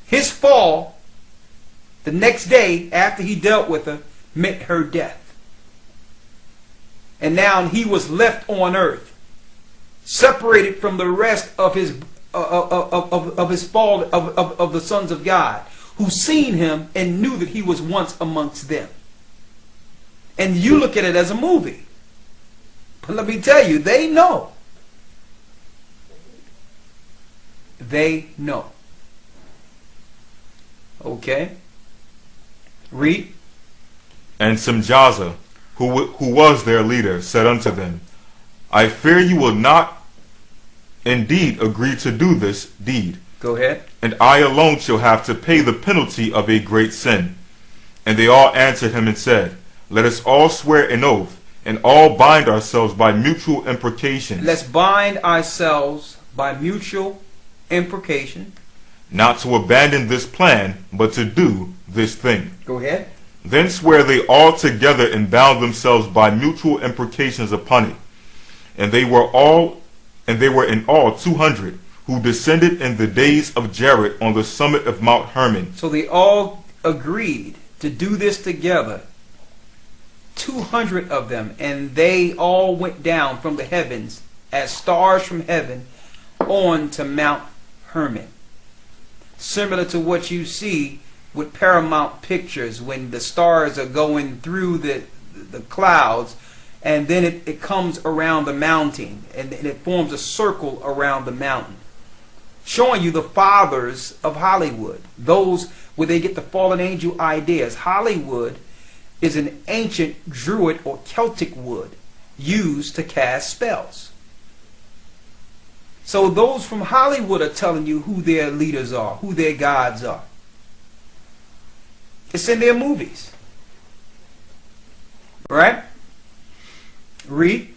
His fall, the next day after he dealt with her, meant her death. And now he was left on earth, separated from the rest of his fall of the sons of God, who seen him and knew that he was once amongst them. And you look at it as a movie, but let me tell you, they know. They know. Okay. Read. And Samjaza, who was their leader, said unto them, I fear you will not indeed agree to do this deed, Go ahead. and I alone shall have to pay the penalty of a great sin. And they all answered him and said, Let us all swear an oath, and all bind ourselves by mutual imprecations. Let's bind ourselves by mutual imprecation. Not to abandon this plan, but to do this thing. Go ahead. Then swear they all together and bound themselves by mutual imprecations upon it. And they were in all 200, who descended in the days of Jared on the summit of Mount Hermon. So they all agreed to do this together. 200 of them, and they all went down from the heavens as stars from heaven on to Mount Hermon. Similar to what you see with Paramount Pictures when the stars are going through the clouds, and then it comes around the mountain, and it forms a circle around the mountain, showing you the fathers of Hollywood, those where they get the fallen angel ideas. Hollywood is an ancient Druid or Celtic wood used to cast spells. So those from Hollywood are telling you who their leaders are, who their gods are. It's in their movies. Right? Read.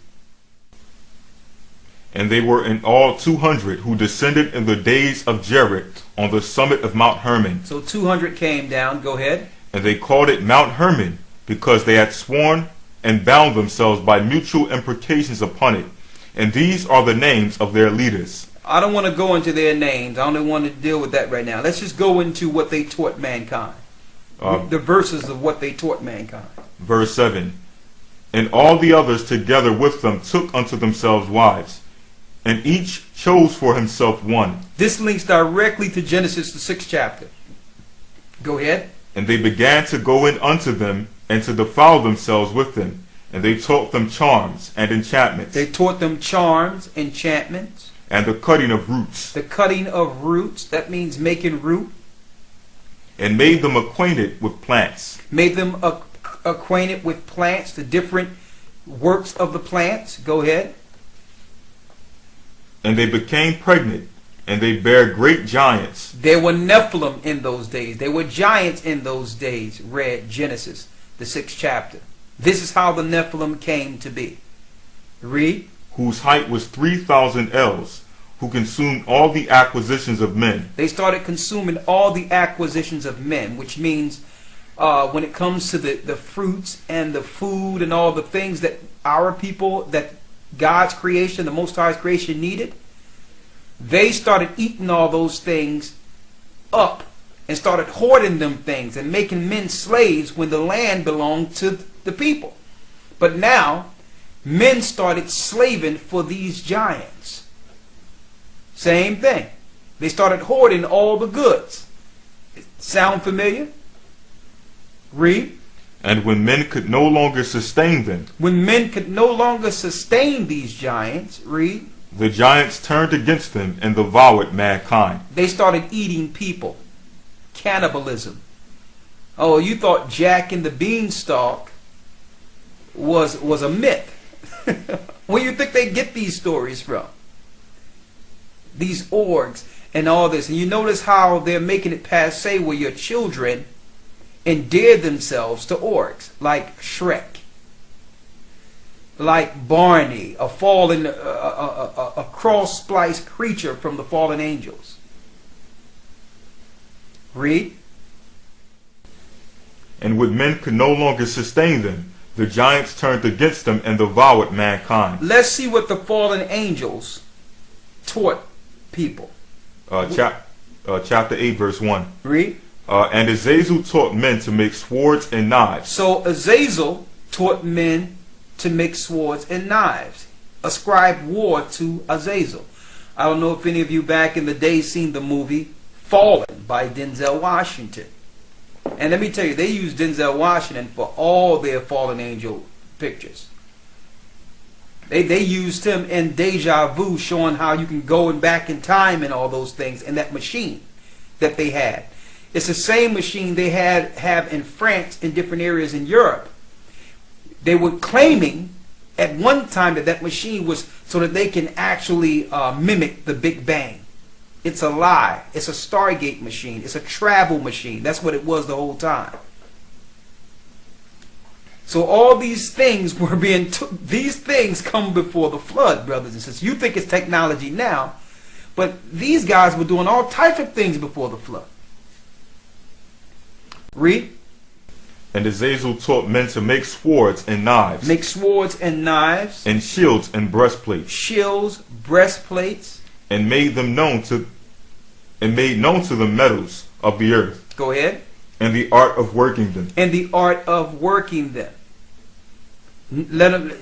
And they were in all 200, who descended in the days of Jared on the summit of Mount Hermon. So 200 came down. Go ahead. And they called it Mount Hermon, because they had sworn and bound themselves by mutual imprecations upon it. And these are the names of their leaders. I don't want to go into their names. I don't want to deal with that right now. Let's just go into what they taught mankind. The verses of what they taught mankind. Verse 7. And all the others together with them took unto themselves wives, and each chose for himself one. This links directly to Genesis, the 6th chapter. Go ahead. And they began to go in unto them, and to defile themselves with them. And they taught them charms and enchantments. They taught them charms, enchantments. And the cutting of roots. The cutting of roots, that means making root. And made them acquainted with plants. Made them acquainted with plants, the different works of the plants. Go ahead. And they became pregnant, and they bare great giants. There were Nephilim in those days. There were giants in those days. Read Genesis, the 6th chapter. This is how the Nephilim came to be. Read. Whose height was 3,000 ells, who consumed all the acquisitions of men. They started consuming all the acquisitions of men, which means when it comes to the fruits and the food and all the things that our people, that God's creation, the Most High's creation needed, they started eating all those things up and started hoarding them things and making men slaves when the land belonged to the people. But now, men started slaving for these giants. Same thing. They started hoarding all the goods. Sound familiar? Read. And when men could no longer sustain them. When men could no longer sustain these giants, read. The giants turned against them and devoured mankind. They started eating people. Cannibalism. Oh, you thought Jack and the Beanstalk was a myth. Where you think they get these stories from? These orgs and all this. And you notice how they're making it passe where your children endear themselves to orcs, like Shrek, like Barney, a fallen, a cross-spliced creature from the fallen angels. Read. And when men could no longer sustain them, the giants turned against them and devoured mankind. Let's see what the fallen angels taught people. Chapter 8, verse 1. Read. And Azazel taught men to make swords and knives. So Azazel taught men to make swords and knives. Ascribed war to Azazel. I don't know if any of you back in the day seen the movie Fallin by Denzel Washington. And let me tell you, they used Denzel Washington for all their fallen angel pictures. They used him in Deja Vu, showing how you can go back in time and all those things, and that machine that they had. It's the same machine they have in France in different areas in Europe. They were claiming at one time that machine was so that they can actually mimic the Big Bang. It's a lie. It's a Stargate machine. It's a travel machine. That's what it was the whole time. So all these things were being these things come before the flood, brothers and sisters. You think it's technology now, but these guys were doing all types of things before the flood. Read. And Azazel taught men to make swords and knives. Make swords and knives. And shields and breastplates. Shields, breastplates. And made known to the metals of the earth. Go ahead. And the art of working them. And the art of working them.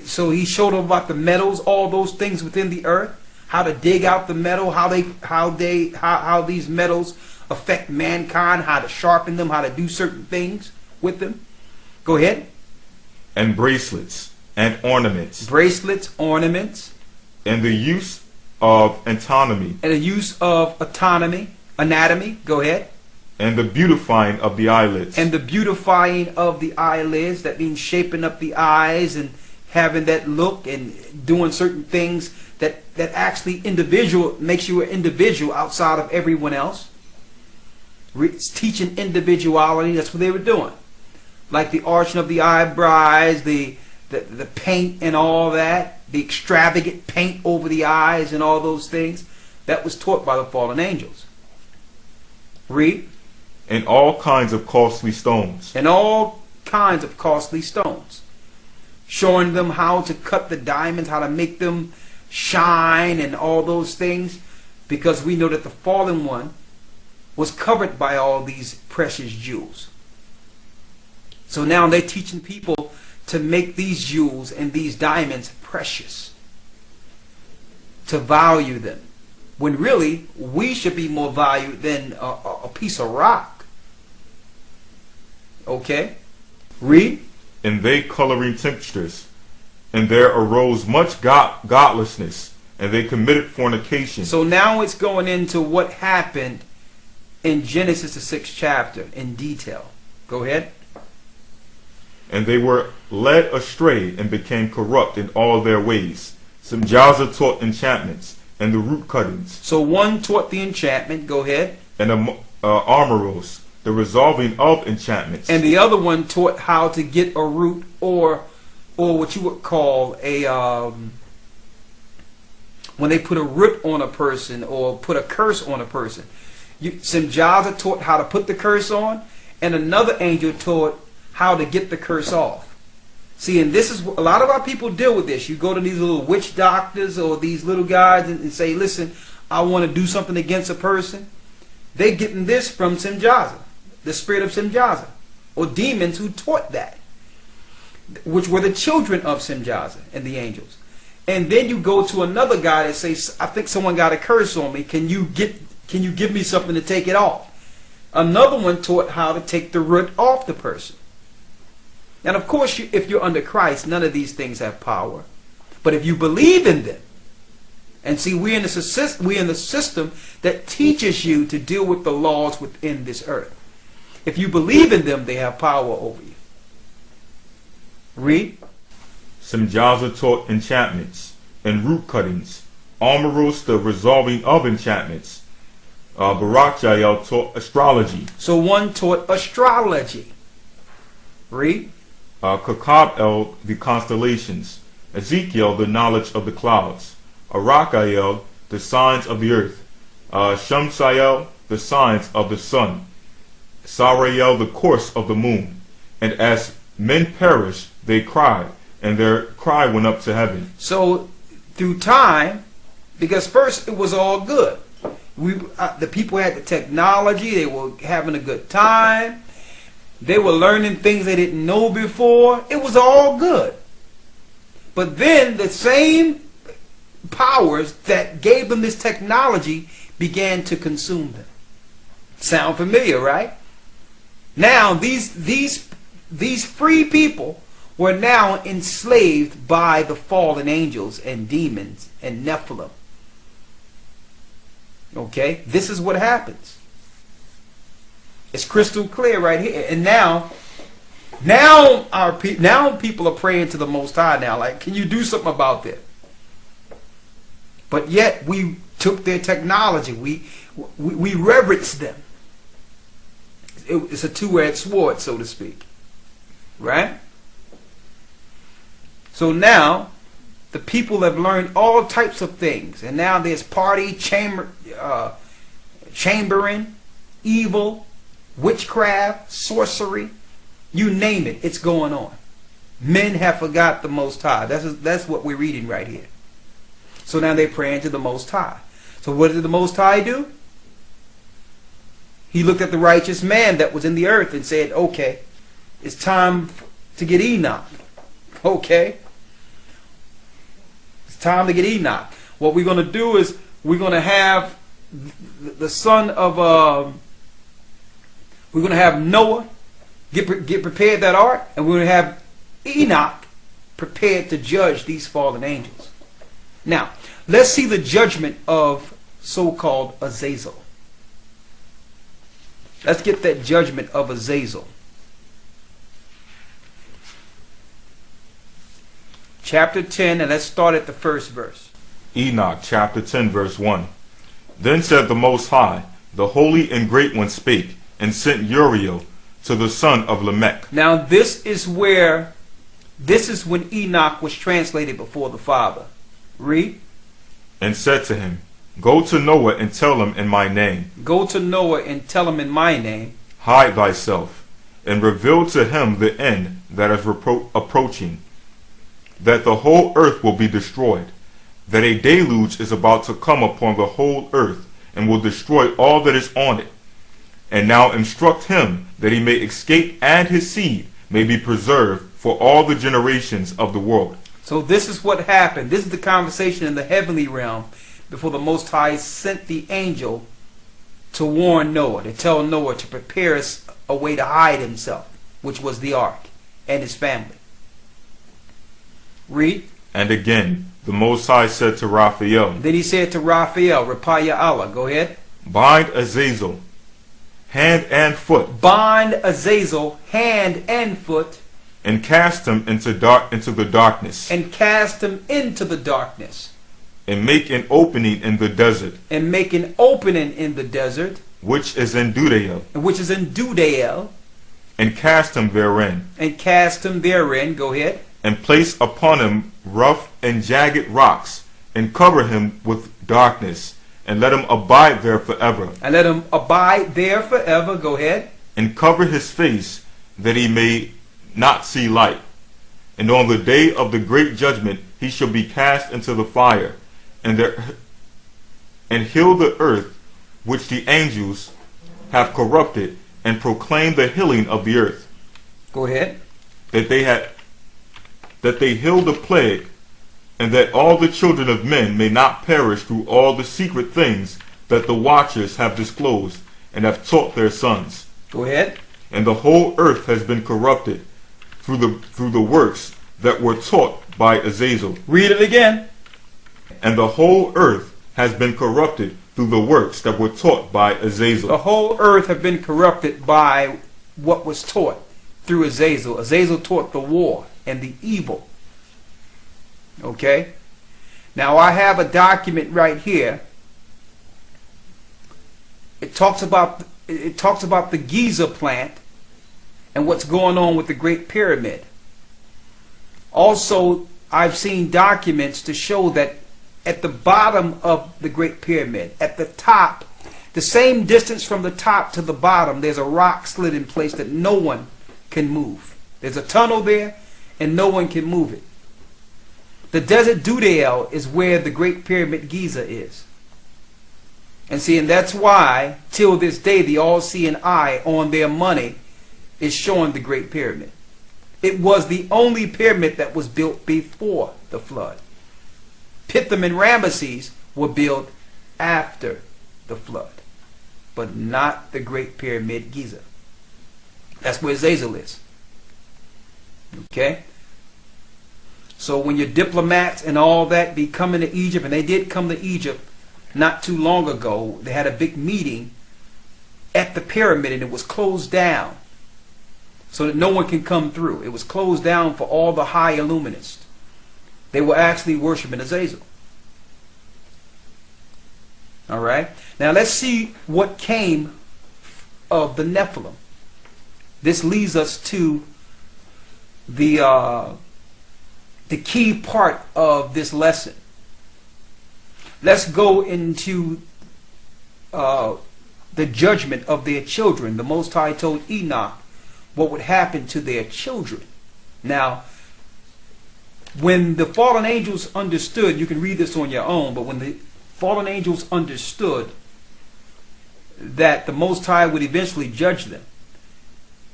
So he showed them about the metals, all those things within the earth, how to dig out the metal, how these metals affect mankind, how to sharpen them, how to do certain things with them. Go ahead. And bracelets and ornaments. Bracelets, ornaments. And the use of anatomy. And the use of anatomy. Go ahead. And the beautifying of the eyelids. And the beautifying of the eyelids. That means shaping up the eyes and having that look and doing certain things that actually makes you an individual outside of everyone else. It's teaching individuality. That's what they were doing. Like the arching of the eyebrows, the paint and all that, the extravagant paint over the eyes and all those things. That was taught by the fallen angels. Read. And all kinds of costly stones. And all kinds of costly stones. Showing them how to cut the diamonds, how to make them shine and all those things. Because we know that the fallen one was covered by all these precious jewels. So now they're teaching people to make these jewels and these diamonds precious. To value them. When really, we should be more valued than a piece of rock. Okay? Read. And they coloring tinctures. And there arose much godlessness. And they committed fornication. So now it's going into what happened in Genesis the 6th chapter in detail. Go ahead. And they were led astray and became corrupt in all their ways. Some Azazel taught enchantments and the root cuttings. So one taught the enchantment. Go ahead. And armoros, the resolving of enchantments. And the other one taught how to get a root or what you would call a when they put a root on a person or put a curse on a person. Azazel taught how to put the curse on, and another angel taught how to get the curse off. See, and this is a lot of our people deal with this. You go to these little witch doctors or these little guys and say, listen, I want to do something against a person. They're getting this from Azazel, the spirit of Azazel, or demons who taught that, which were the children of Azazel and the angels. And then you go to another guy that says, I think someone got a curse on me. Can you give me something to take it off? Another one taught how to take the root off the person. And of course, if you're under Christ, none of these things have power. But if you believe in them, and see, we're in the system that teaches you to deal with the laws within this earth. If you believe in them, they have power over you. Read. Some Azazel taught enchantments and root cuttings. Armoros, the resolving of enchantments. Barakjael taught astrology. So one taught astrology. Read. Kakabel, the constellations. Ezekiel, the knowledge of the clouds. Arakael, the signs of the earth. Shamsael, the signs of the sun. Sarael, the course of the moon. And as men perished, they cried, and their cry went up to heaven. So through time, because first it was all good. The people had the technology, they were having a good time. They were learning things they didn't know before. It was all good. But then the same powers that gave them this technology began to consume them. Sound familiar, right? Now these free people were now enslaved by the fallen angels and demons and Nephilim. Okay? This is what happens. It's crystal clear right here. And now people are praying to the Most High now. Like, can you do something about this? But yet we took their technology. We reverence them. It's a two-edged sword, so to speak. Right? So now, the people have learned all types of things. And now there's party, chambering, evil, witchcraft, sorcery. You name it, it's going on. Men have forgot the Most High. That's what we're reading right here. So now they're praying to the Most High. So what did the Most High do? He looked at the righteous man that was in the earth and said, okay, it's time to get Enoch. Okay. It's time to get Enoch. What we're going to do is we're going to have the son of, we're going to have Noah get prepared that ark, and we're going to have Enoch prepared to judge these fallen angels. Now, let's see the judgment of so-called Azazel. Let's get that judgment of Azazel. Chapter 10, and let's start at the first verse. Enoch chapter 10 verse 1. Then said the Most High, the Holy and Great One spake, and sent Uriel to the son of Lamech. Now this is when Enoch was translated before the Father. Read. And said to him, Go to Noah and tell him in my name. Go to Noah and tell him in my name. Hide thyself, and reveal to him the end that is approaching, that the whole earth will be destroyed, that a deluge is about to come upon the whole earth, and will destroy all that is on it. And now instruct him that he may escape, and his seed may be preserved for all the generations of the world. So this is what happened. This is the conversation in the heavenly realm before the Most High sent the angel to warn Noah, to tell Noah to prepare a way to hide himself, which was the ark and his family. Read. And again, the Most High said to Raphael. Then he said to Raphael, Rapaya Allah, go ahead. Bind Azazel, hand and foot. Bind Azazel, hand and foot. And cast him into the darkness. And cast him into the darkness. And make an opening in the desert. And make an opening in the desert. Which is in Dudael. Which is in Dudael. And cast him therein. And cast him therein. Go ahead. And place upon him rough and jagged rocks. And cover him with darkness. And let him abide there forever. And let him abide there forever. Go ahead. And cover his face, that he may not see light. And on the day of the great judgment he shall be cast into the fire, and heal the earth which the angels have corrupted, and proclaim the healing of the earth. Go ahead. That they heal the plague, and that all the children of men may not perish through all the secret things that the watchers have disclosed, and have taught their sons. Go ahead. And the whole earth has been corrupted through the works that were taught by Azazel. Read it again. And the whole earth has been corrupted through the works that were taught by Azazel. The whole earth have been corrupted by what was taught through Azazel. Azazel taught the war and the evil. Okay? Now I have a document right here. It talks about the Giza plant and what's going on with the Great Pyramid. Also, I've seen documents to show that at the bottom of the Great Pyramid, at the top, the same distance from the top to the bottom, there's a rock slid in place that no one can move. There's a tunnel there and no one can move it. The desert Dudael is where the Great Pyramid Giza is. And see, and that's why, till this day, the all-seeing eye on their money is showing the Great Pyramid. It was the only pyramid that was built before the flood. Pithom and Ramesses were built after the flood, but not the Great Pyramid Giza. That's where Azazel is. Okay? So when your diplomats and all that be coming to Egypt, and they did come to Egypt not too long ago, they had a big meeting at the pyramid and it was closed down so that no one can come through. It was closed down for all the high illuminists. They were actually worshiping Azazel. All right. Now let's see what came of the Nephilim. This leads us to the key part of this lesson. Let's go into the judgment of their children. The Most High told Enoch what would happen to their children. Now, when the fallen angels understood, you can read this on your own, but when the fallen angels understood that the Most High would eventually judge them,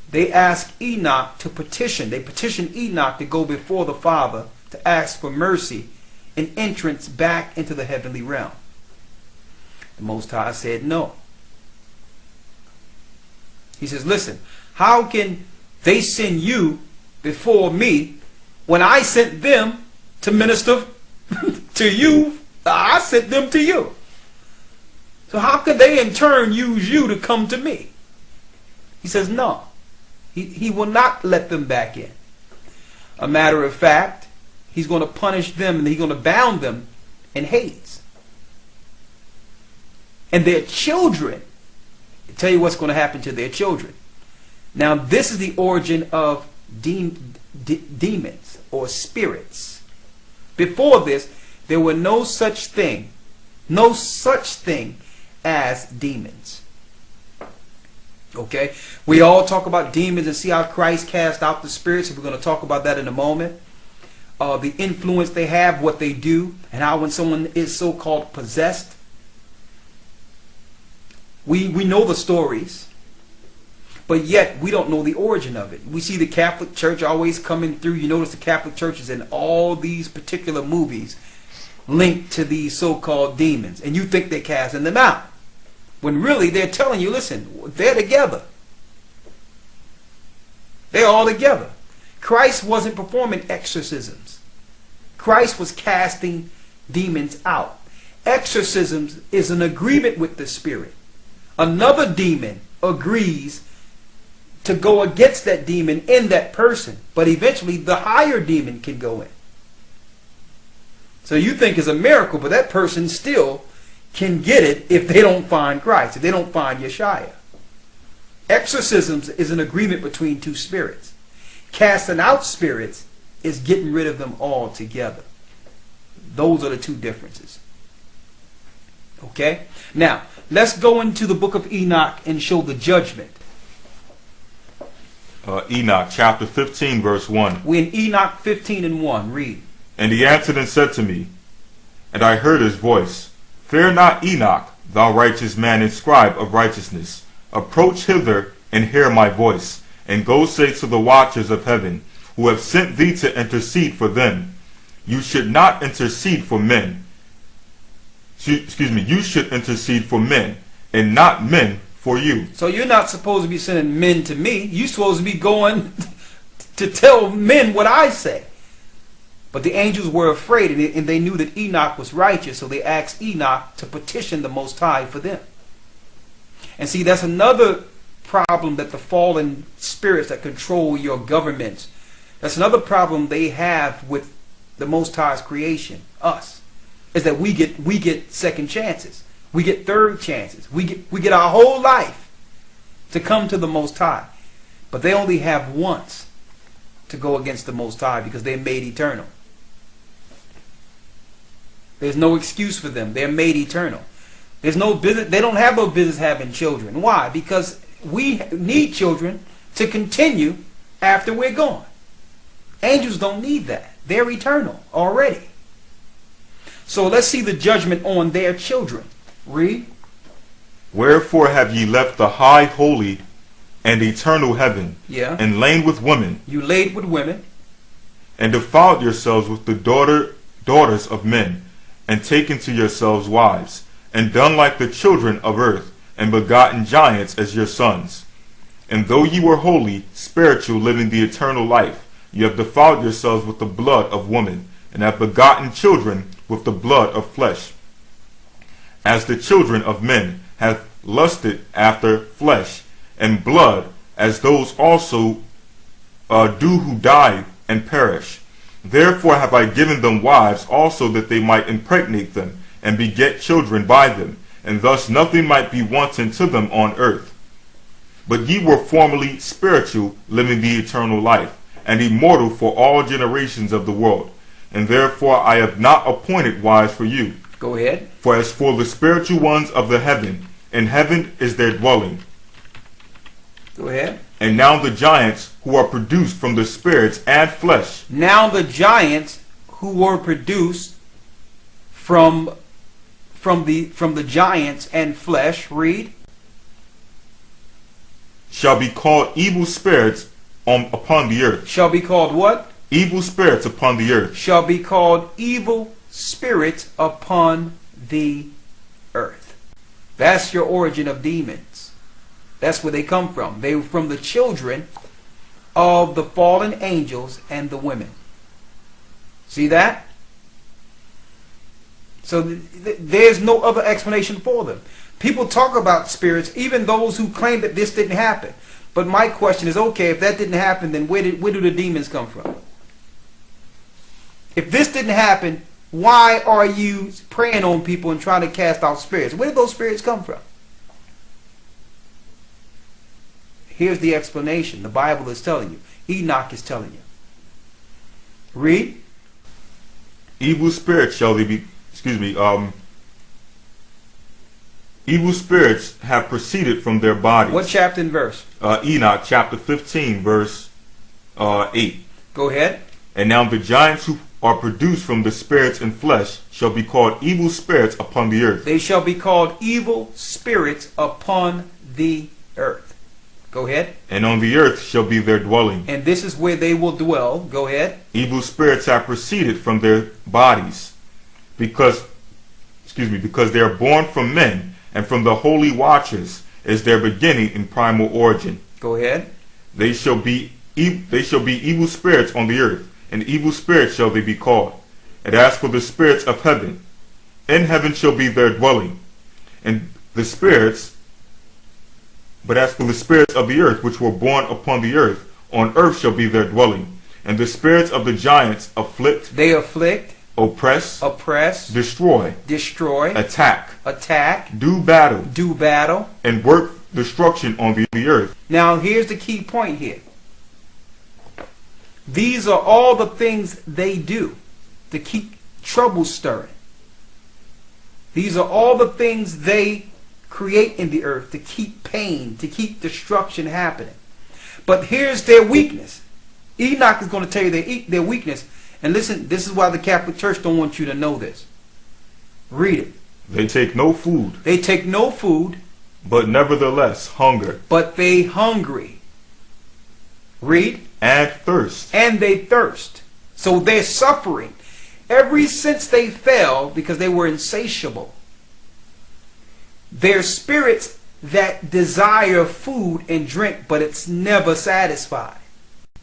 they asked Enoch to petition. They petitioned Enoch to go before the Father to ask for mercy and entrance back into the heavenly realm. The Most High said no. He says, listen, how can they send you before me when I sent them to minister to you? I sent them to you. So how could they in turn use you to come to me? He says no. He will not let them back in. A matter of fact, he's going to punish them and he's going to bound them in Hades. And their children, I'll tell you what's going to happen to their children. Now this is the origin of demons or spirits. Before this, there were no such thing as demons. Okay, we all talk about demons and see how Christ cast out the spirits. We're going to talk about that in a moment. The influence they have, what they do, and how when someone is so-called possessed. We know the stories, but yet we don't know the origin of it. We see the Catholic Church always coming through. You notice the Catholic Church is in all these particular movies linked to these so-called demons, and you think they're casting them out, when really they're telling you, listen, they're together. They're all together. Christ wasn't performing exorcisms. Christ was casting demons out. Exorcisms is an agreement with the spirit. Another demon agrees to go against that demon in that person, but eventually the higher demon can go in. So you think it's a miracle, but that person still can get it if they don't find Christ, if they don't find Yeshua. Exorcisms is an agreement between two spirits. Casting out spirits is getting rid of them all together. Those are the two differences. Okay? Now, let's go into the book of Enoch and show the judgment. Enoch chapter 15 verse 1. We're in Enoch 15 and 1. Read. And he answered and said to me, and I heard his voice, Fear not, Enoch, thou righteous man and scribe of righteousness. Approach hither and hear my voice, and go say to the watchers of heaven, who have sent thee to intercede for them. You should not intercede for men. You should intercede for men, and not men for you. So you're not supposed to be sending men to me. You're supposed to be going to tell men what I say. But the angels were afraid, and they knew that Enoch was righteous, so they asked Enoch to petition the Most High for them. And see, that's another problem that the fallen spirits that control your government, that's another problem they have with the Most High's creation, us, is that we get second chances. We get third chances. We get our whole life to come to the Most High. But they only have once to go against the Most High because they're made eternal. There's no excuse for them. They're made eternal. There's no business. They don't have no business having children. Why? Because we need children to continue after we're gone. Angels don't need that. They're eternal already. So let's see the judgment on their children. Read. Wherefore have ye left the high, holy, and eternal heaven, and lain with women? You laid with women. And defiled yourselves with the daughters of men, and taken to yourselves wives, and done like the children of earth, and begotten giants as your sons. And though ye were holy, spiritual, living the eternal life, ye have defiled yourselves with the blood of woman, and have begotten children with the blood of flesh. As the children of men have lusted after flesh and blood, as those also do who die and perish. Therefore have I given them wives also, that they might impregnate them, and beget children by them, and thus nothing might be wanting to them on earth. But ye were formerly spiritual, living the eternal life, and immortal for all generations of the world. And therefore I have not appointed wives for you. Go ahead. For as for the spiritual ones of the heaven, in heaven is their dwelling. Go ahead. And now the giants who are produced from the spirits and flesh. Now the giants who were produced from the giants and flesh, read, shall be called evil spirits upon the earth. Shall be called what? Evil spirits upon the earth. Shall be called evil spirits upon the earth. That's your origin of demons. That's where they come from. They were from the children of the fallen angels and the women. See that? So there's no other explanation for them. People talk about spirits, even those who claim that this didn't happen. But my question is, okay, if that didn't happen, then where do the demons come from? If this didn't happen, why are you preying on people and trying to cast out spirits? Where did those spirits come from? Here's the explanation. The Bible is telling you. Enoch is telling you. Read. Evil spirits shall they be, evil spirits have proceeded from their bodies. What chapter and verse? Enoch chapter 15 verse 8. Go ahead. And now the giants who are produced from the spirits and flesh shall be called evil spirits upon the earth. They shall be called evil spirits upon the earth. Go ahead. And on the earth shall be their dwelling. And this is where they will dwell. Go ahead. Evil spirits have proceeded from their bodies, because they are born from men, and from the holy watchers is their beginning and primal origin. Go ahead. They shall be evil spirits on the earth, and evil spirits shall they be called. And as for the spirits of heaven, in heaven shall be their dwelling, and the spirits. But as for the spirits of the earth, which were born upon the earth, on earth shall be their dwelling. And the spirits of the giants afflict. They afflict. Oppress. Oppress. Destroy. Destroy. Attack. Attack. Do battle. Do battle. And work destruction on the earth. Now here's the key point here. These are all the things they do to keep trouble stirring. These are all the things they create in the earth to keep pain, to keep destruction happening. But here's their weakness. Enoch is going to tell you their weakness. And listen, this is why the Catholic Church don't want you to know this. Read it. They take no food. They take no food. But nevertheless hunger. But they hungry. Read. And thirst. And they thirst. So they're suffering. Ever since they fell, because they were insatiable. They're spirits that desire food and drink, but it's never satisfied.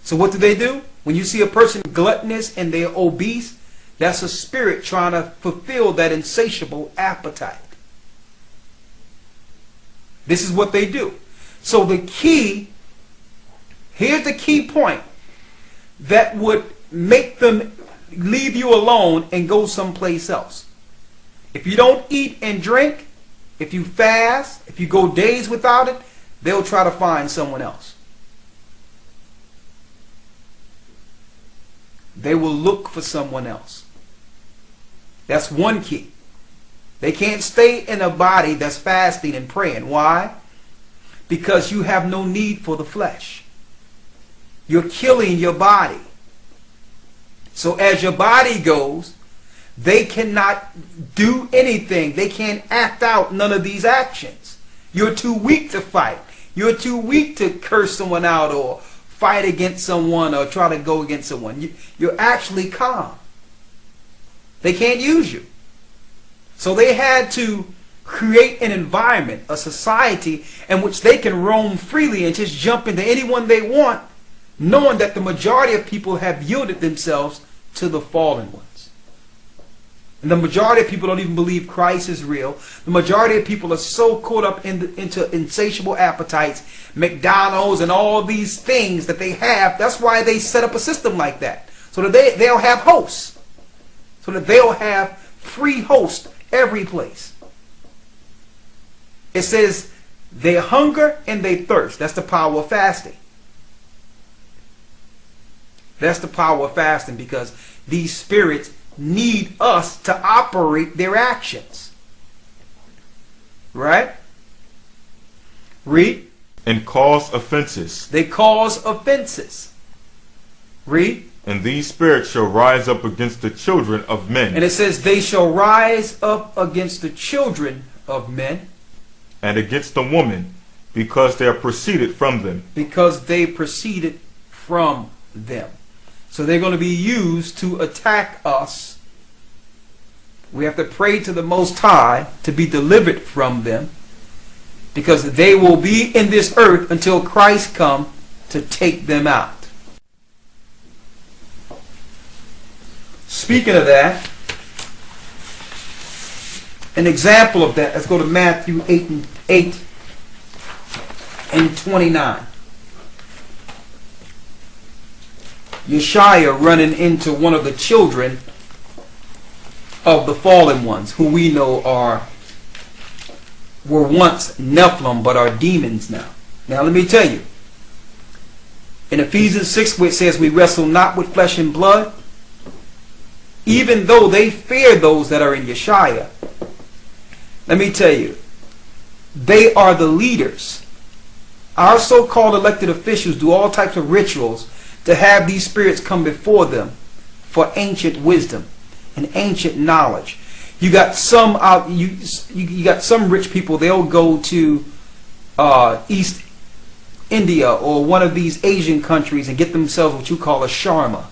So what do? When you see a person gluttonous and they're obese, that's a spirit trying to fulfill that insatiable appetite. This is what they do. So here's the key point that would make them leave you alone and go someplace else. If you don't eat and drink, if you fast, if you go days without it, they'll try to find someone else. They will look for someone else. That's one key. They can't stay in a body that's fasting and praying. Why? Because you have no need for the flesh. You're killing your body. So as your body goes, they cannot do anything. They can't act out none of these actions. You're too weak to fight. You're too weak to curse someone out or fight against someone or try to go against someone. You're actually calm. They can't use you. So they had to create an environment, a society in which they can roam freely and just jump into anyone they want, knowing that the majority of people have yielded themselves to the fallen ones. And the majority of people don't even believe Christ is real. The majority of people are so caught up into insatiable appetites, McDonald's and all these things that they have. That's why they set up a system like that. So that they'll have hosts. So that they'll have free hosts every place. It says they hunger and they thirst. That's the power of fasting. That's the power of fasting, because these spirits need us to operate their actions. Right? Read. And cause offenses. They cause offenses. Read. And these spirits shall rise up against the children of men. And it says they shall rise up against the children of men. And against the woman, because they are proceeded from them. Because they proceeded from them. So they're going to be used to attack us. We have to pray to the Most High to be delivered from them, because they will be in this earth until Christ come to take them out. Speaking of that, an example of that, let's go to Matthew 8 and 29. Yeshua running into one of the children of the fallen ones, who we know were once Nephilim but are demons now. Now let me tell you, in Ephesians 6, where it says we wrestle not with flesh and blood, even though they fear those that are in Yeshua, let me tell you, they are the leaders. Our so-called elected officials do all types of rituals to have these spirits come before them for ancient wisdom and ancient knowledge. You got some out. You got some rich people. They'll go to East India or one of these Asian countries and get themselves what you call a sharma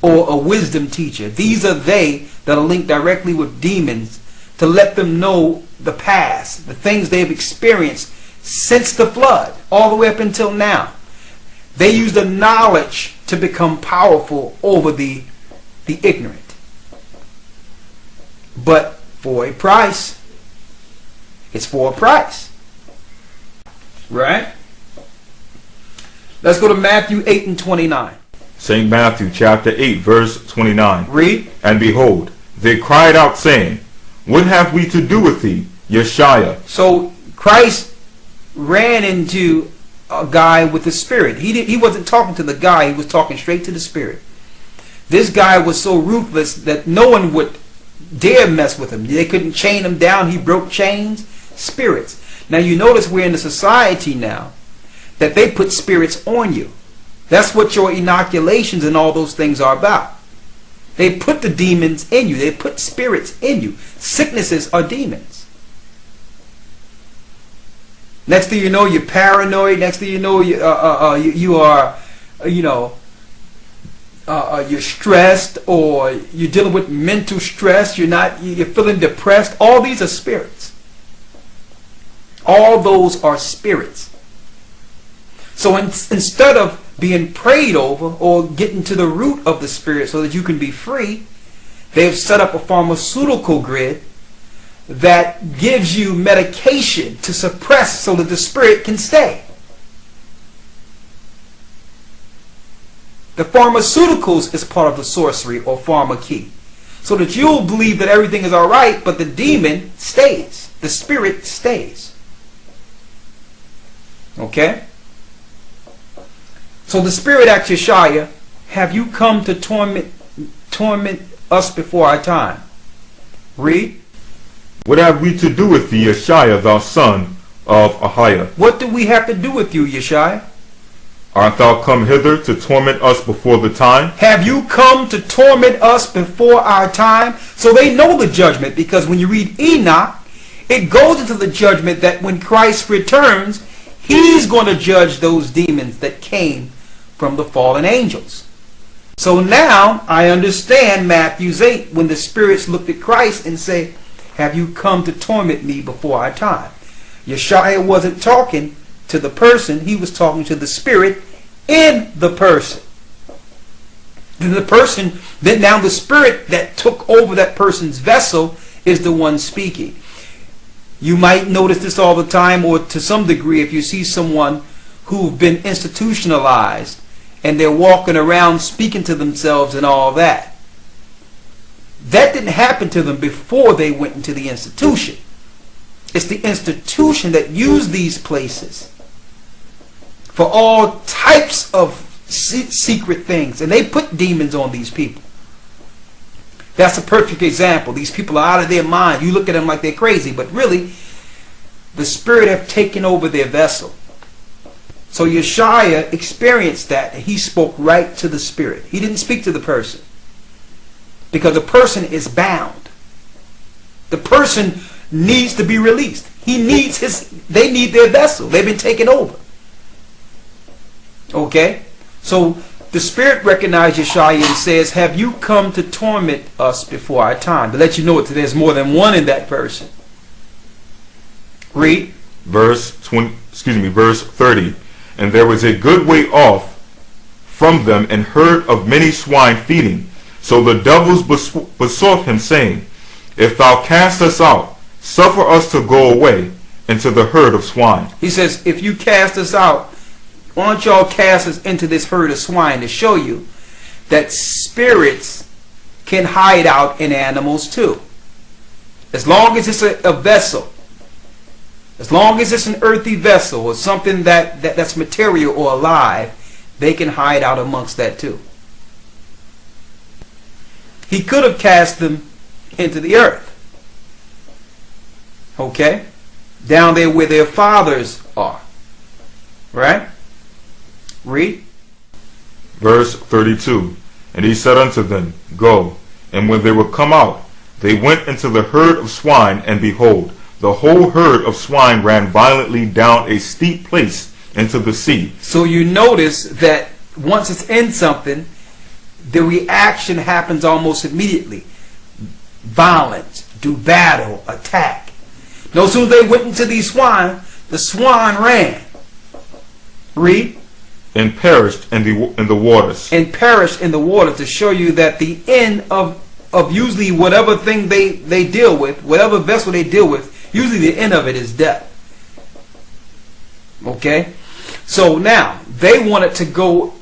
or a wisdom teacher. These are they that are linked directly with demons to let them know the past, the things they've experienced since the flood, all the way up until now. They use the knowledge to become powerful over the ignorant. But for a price. It's for a price. Right? Let's go to Matthew 8 and 29. St. Matthew chapter 8 verse 29. Read. And behold, they cried out, saying, What have we to do with thee, Yeshua? So Christ ran into a guy with the spirit. He wasn't talking to the guy, he was talking straight to the spirit. This guy was so ruthless that no one would dare mess with him. They couldn't chain him down. He broke chains. Spirits. Now you notice we're in a society now that they put spirits on you. That's what your inoculations and all those things are about. They put the demons in you. They put spirits in you. Sicknesses are demons. Next thing you know, you're paranoid. Next thing you know, you are, you're stressed, or you're dealing with mental stress. You're feeling depressed. All these are spirits. All those are spirits. So instead of being prayed over or getting to the root of the spirit so that you can be free, they've set up a pharmaceutical grid that gives you medication to suppress so that the spirit can stay. The pharmaceuticals is part of the sorcery or pharmacy, so that you'll believe that everything is all right, but the demon stays. The spirit stays. Okay? So the spirit asked Yeshua, have you come to torment us before our time? Read. What have we to do with thee, Yeshua, thou son of Ahiah? What do we have to do with you, Yeshua? Art thou come hither to torment us before the time? Have you come to torment us before our time? So they know the judgment, because when you read Enoch, it goes into the judgment that when Christ returns, he's going to judge those demons that came from the fallen angels. So now I understand Matthew 8 when the spirits looked at Christ and say, have you come to torment me before our time? Yeshua wasn't talking to the person, he was talking to the spirit in the person. Then now the spirit that took over that person's vessel is the one speaking. You might notice this all the time, or to some degree, if you see someone who've been institutionalized and they're walking around speaking to themselves and all that. That didn't happen to them before they went into the institution. It's the institution that used these places for all types of secret things. And they put demons on these people. That's a perfect example. These people are out of their mind. You look at them like they're crazy, but really, the spirit have taken over their vessel. So Yeshua experienced that. He spoke right to the spirit. He didn't speak to the person, because the person is bound. The person needs to be released. They need their vessel. They've been taken over. Okay? So the spirit recognized Yeshua and says, have you come to torment us before our time? To let you know that there's more than one in that person. Read. Verse 30. And there was a good way off from them an herd of many swine feeding. So the devils besought him, saying, if thou cast us out, suffer us to go away into the herd of swine. He says, if you cast us out, why don't y'all cast us into this herd of swine, to show you that spirits can hide out in animals too. As long as it's a vessel, as long as it's an earthy vessel or something that's material or alive, they can hide out amongst that too. He could have cast them into the earth. Okay? Down there where their fathers are. Right? Read. Verse 32. And he said unto them, go. And when they were come out, they went into the herd of swine, and behold, the whole herd of swine ran violently down a steep place into the sea. So you notice that once it's in something, the reaction happens almost immediately. Violence, do battle, attack. No sooner they went into these swine, the swine ran. Read. And perished in the waters. And perished in the water, to show you that the end of usually whatever thing they deal with, whatever vessel they deal with, usually the end of it is death. Okay? So now, they wanted to go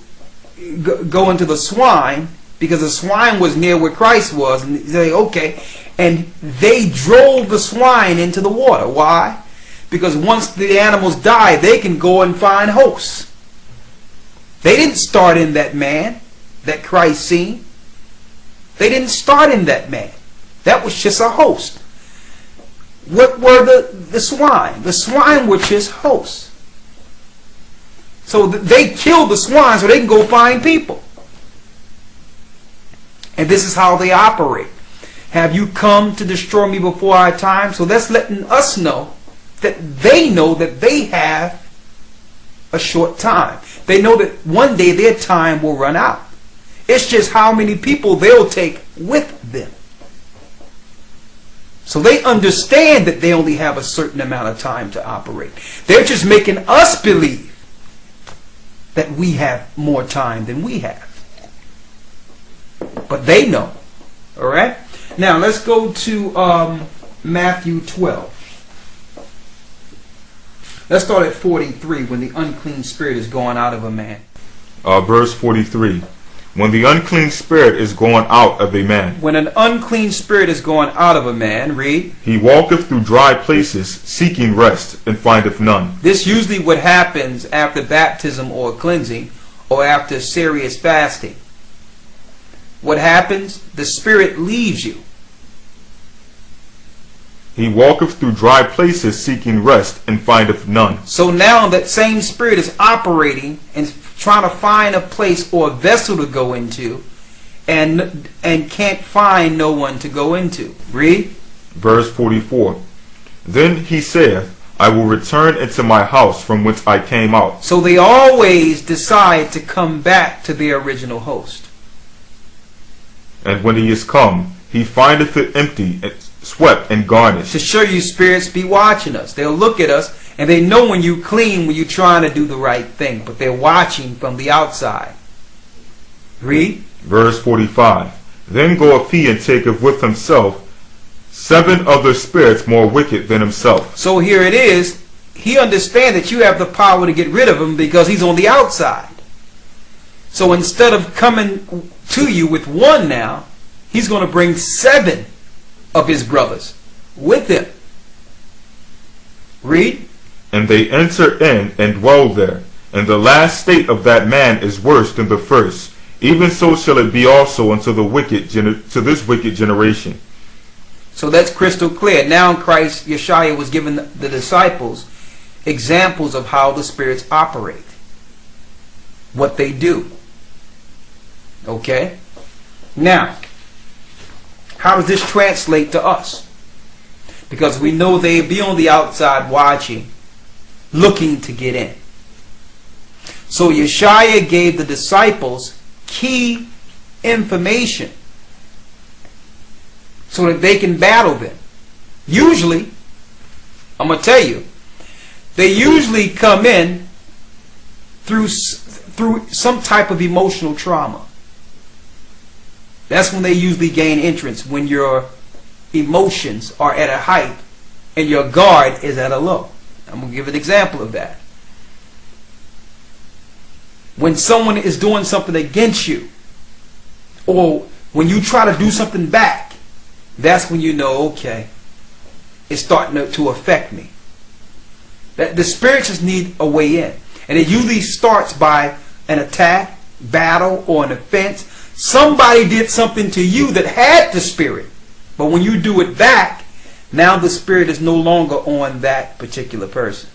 into the swine, because the swine was near where Christ was, and they say, okay, and they drove the swine into the water. Why? Because once the animals die, they can go and find hosts. They didn't start in that man that Christ seen. They didn't start in that man. That was just a host. What were the swine? The swine were just hosts. So they killed the swine so they can go find people. And this is how they operate. Have you come to destroy me before our time? So that's letting us know that they have a short time. They know that one day their time will run out. It's just how many people they'll take with them. So they understand that they only have a certain amount of time to operate. They're just making us believe that we have more time than we have. But they know. Alright? Now let's go to Matthew 12. Let's start at 43, when the unclean spirit is going out of a man. Verse 43. When the unclean spirit is going out of a man. When an unclean spirit is going out of a man, read. He walketh through dry places, seeking rest, and findeth none. This usually what happens after baptism or cleansing, or after serious fasting. What happens? The spirit leaves you. He walketh through dry places, seeking rest, and findeth none. So now that same spirit is operating and trying to find a place or a vessel to go into, and can't find no one to go into. Read. Verse 44. Then he saith, I will return into my house from whence I came out. So they always decide to come back to their original host. And when he is come, he findeth it empty, and swept and garnished. To show you, spirits be watching us. They'll look at us, and they know when you clean, when you're trying to do the right thing. But they're watching from the outside. Read. Verse 45. Then goeth he and taketh with himself 7 other spirits more wicked than himself. So here it is. He understands that you have the power to get rid of him because he's on the outside. So instead of coming to you with one now, he's going to bring 7 of his brothers with him. Read. And they enter in and dwell there. And the last state of that man is worse than the first. Even so shall it be also unto this wicked generation. So that's crystal clear. Now Christ, Yeshua, was giving the disciples examples of how the spirits operate. What they do. Okay? Now, how does this translate to us? Because we know they be on the outside watching, looking to get in. So Yeshua gave the disciples key information so that they can battle them. Usually, I'm going to tell you, they usually come in through some type of emotional trauma. That's when they usually gain entrance, when your emotions are at a height and your guard is at a low. I'm going to give an example of that. When someone is doing something against you, or when you try to do something back, that's when you know, okay, it's starting to affect me. That the spirits just need a way in. And it usually starts by an attack, battle, or an offense. Somebody did something to you that had the spirit. But when you do it back, now the spirit is no longer on that particular person.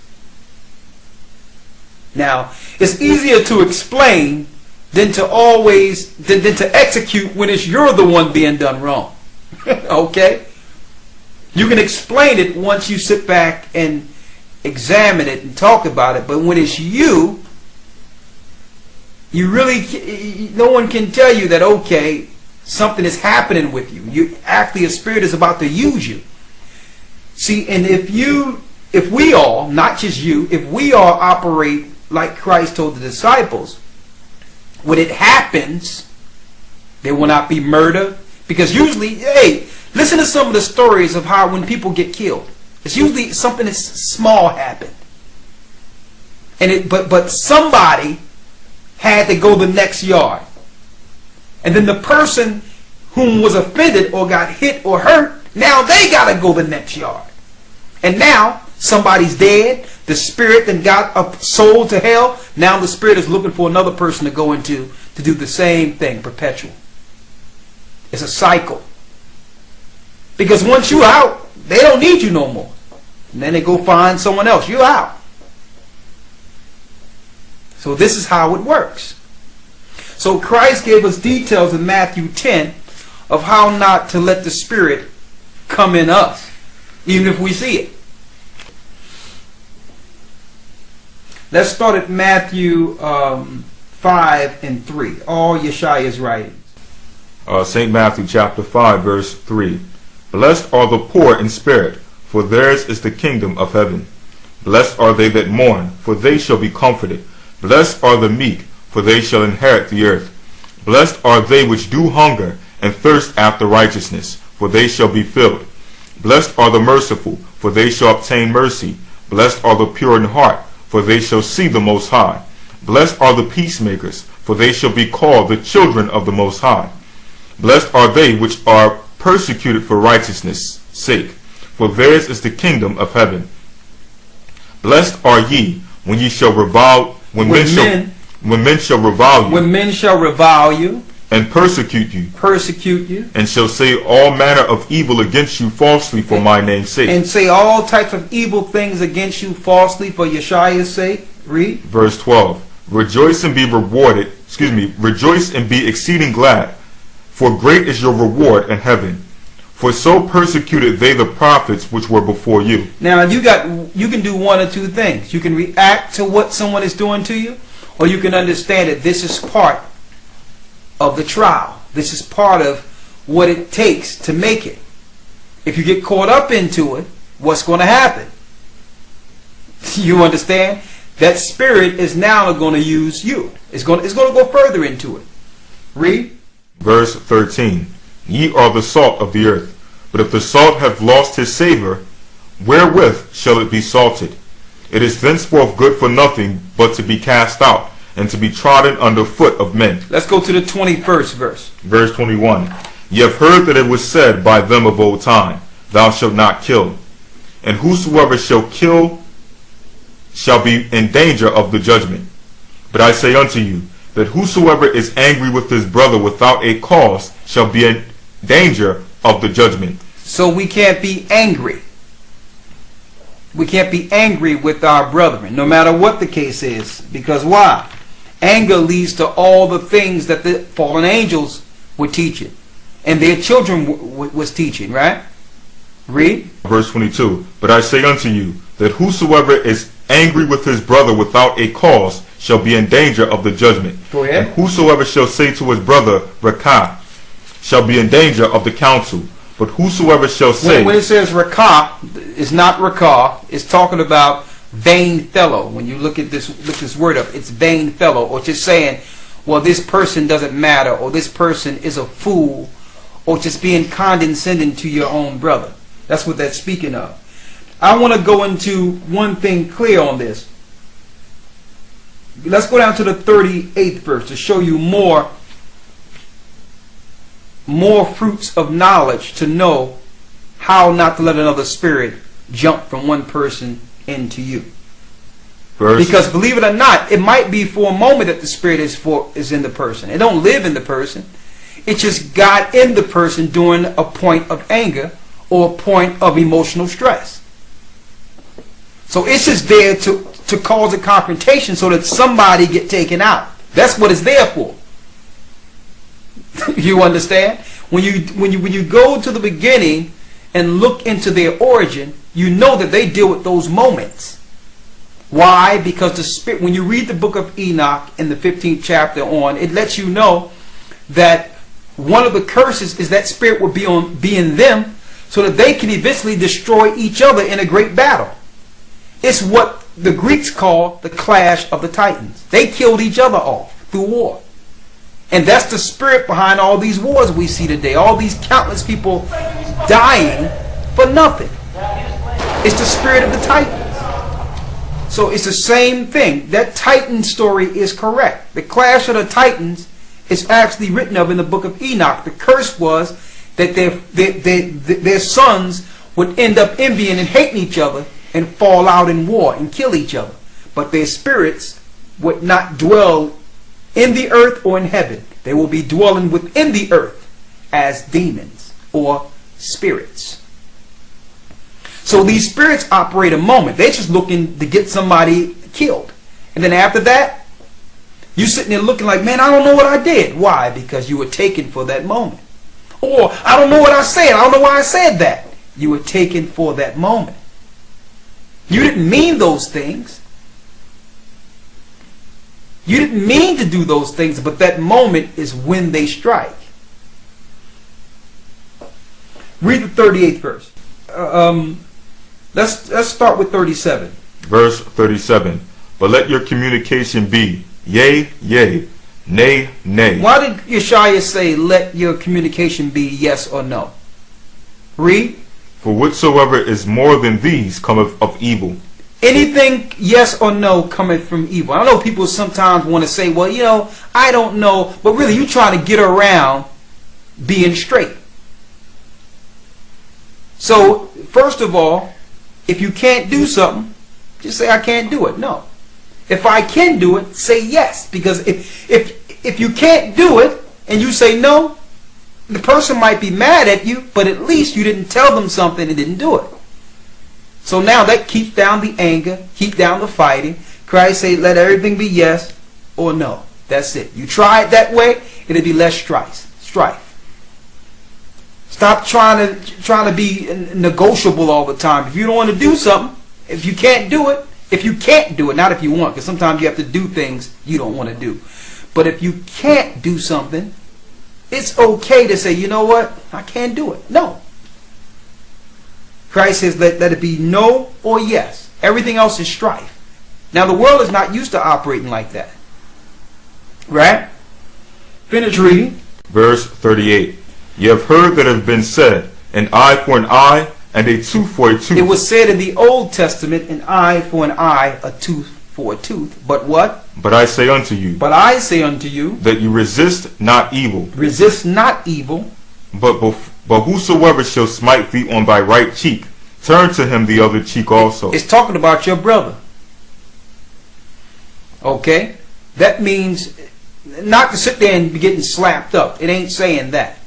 Now, it's easier to explain than to execute when it's you're the one being done wrong. Okay? You can explain it once you sit back and examine it and talk about it, but when it's you really, no one can tell you that, okay, something is happening with you. Actually, a spirit is about to use you. See, and if we all, not just you, if we all operate like Christ told the disciples, when it happens, there will not be murder. Because usually, hey, listen to some of the stories of how when people get killed. It's usually something that's small happened. And but somebody had to go the next yard. And then the person whom was offended or got hit or hurt, now they got to go the next yard. And now somebody's dead. The spirit then got a soul to hell. Now the spirit is looking for another person to go into to do the same thing, perpetual. It's a cycle. Because once you're out, they don't need you no more. And then they go find someone else. You're out. So this is how it works. So Christ gave us details in Matthew 10 of how not to let the spirit come in us, even if we see it. Let's start at Matthew 5 and 3. All Yeshua's writings. St. Matthew chapter 5 verse 3. Blessed are the poor in spirit, for theirs is the kingdom of heaven. Blessed are they that mourn, for they shall be comforted. Blessed are the meek, for they shall inherit the earth. Blessed are they which do hunger and thirst after righteousness, for they shall be filled. Blessed are the merciful, for they shall obtain mercy. Blessed are the pure in heart, for they shall see the Most High. Blessed are the peacemakers, for they shall be called the children of the Most High. Blessed are they which are persecuted for righteousness' sake, for theirs is the kingdom of heaven. Blessed are ye when ye shall revile, when men shall revile you, and persecute you, and shall say all manner of evil against you falsely for my name's sake. And say all types of evil things against you falsely for Yeshua's sake. Read. Verse 12. Rejoice and be rewarded, rejoice and be exceeding glad, for great is your reward in heaven. For so persecuted they the prophets which were before you. Now you can do one or two things. You can react to what someone is doing to you, or you can understand that this is part of the trial. This is part of what it takes to make it. If you get caught up into it, what's going to happen? You understand? That spirit is now going to use you. It's going to go further into it. Read. Verse 13. Ye are the salt of the earth. But if the salt have lost his savor, wherewith shall it be salted? It is thenceforth good for nothing but to be cast out, and to be trodden under foot of men. Let's go to the 21st verse. Verse 21. Ye have heard that it was said by them of old time, Thou shalt not kill. and whosoever shall kill shall be in danger of the judgment. But I say unto you, that whosoever is angry with his brother without a cause shall be in danger of the judgment. So we can't be angry. We can't be angry with our brethren, no matter what the case is. Because why? Anger leads to all the things that the fallen angels were teaching, and their children was teaching, right? Read. Verse 22. But I say unto you, that whosoever is angry with his brother without a cause shall be in danger of the judgment. Go ahead. And whosoever shall say to his brother, Rakah, shall be in danger of the council. But whosoever shall say... When it says Rakah, it's not Rakah. It's talking about vain fellow. When you look this word up, it's vain fellow. Or just saying, well, this person doesn't matter, or this person is a fool, or just being condescending to your own brother. That's what that's speaking of. I want to go into one thing clear on this. Let's go down to the 38th verse to show you more fruits of knowledge to know how not to let another spirit jump from one person into you. Because believe it or not, it might be for a moment that the spirit is in the person. It don't live in the person. It just got in the person during a point of anger or a point of emotional stress. So it's just there to cause a confrontation so that somebody get taken out. That's what it's there for. You understand? When you go to the beginning and look into their origin, you know that they deal with those moments. Why? Because the spirit, when you read the book of Enoch in the 15th chapter on, it lets you know that one of the curses is that spirit will be in them so that they can eventually destroy each other in a great battle. It's what the Greeks call the clash of the titans. They killed each other off through war. And that's the spirit behind all these wars we see today. All these countless people dying for nothing. It's the spirit of the titans. So it's the same thing. That Titan story is correct. The clash of the titans is actually written of in the book of Enoch. The curse was that their sons would end up envying and hating each other and fall out in war and kill each other. But their spirits would not dwell in the earth or in heaven. They will be dwelling within the earth as demons or spirits. So these spirits operate a moment. They're just looking to get somebody killed. And then after that, you're sitting there looking like, man, I don't know what I did. Why? Because you were taken for that moment. Or, I don't know what I said. I don't know why I said that. You were taken for that moment. You didn't mean those things. You didn't mean to do those things, but that moment is when they strike. Read the 38th verse. Let's start with 37. Verse 37. But let your communication be yea, yea, nay, nay. Why did Yeshaya say, let your communication be yes or no? Read. For whatsoever is more than these cometh of evil. Anything yes or no cometh from evil. I know people sometimes want to say, well, you know, I don't know. But really, you're trying to get around being straight. So, first of all, if you can't do something, just say, I can't do it. No. If I can do it, say yes. Because if you can't do it and you say no, the person might be mad at you, but at least you didn't tell them something and didn't do it. So now that keeps down the anger, keep down the fighting. Christ said, let everything be yes or no. That's it. You try it that way, it'll be less strife. Stop trying to be negotiable all the time. If you don't want to do something, if you can't do it, not if you want, because sometimes you have to do things you don't want to do. But if you can't do something, it's okay to say, you know what, I can't do it. No. Christ says, let it be no or yes. Everything else is strife. Now the world is not used to operating like that. Right? Finish reading. Verse 38. Ye have heard that it has been said, an eye for an eye, and a tooth for a tooth. It was said in the Old Testament, an eye for an eye, a tooth for a tooth. But what? But I say unto you. But I say unto you. That you resist not evil. Resist not evil. But whosoever shall smite thee on thy right cheek, turn to him the other cheek also. It's talking about your brother. Okay? That means not to sit there and be getting slapped up. It ain't saying that.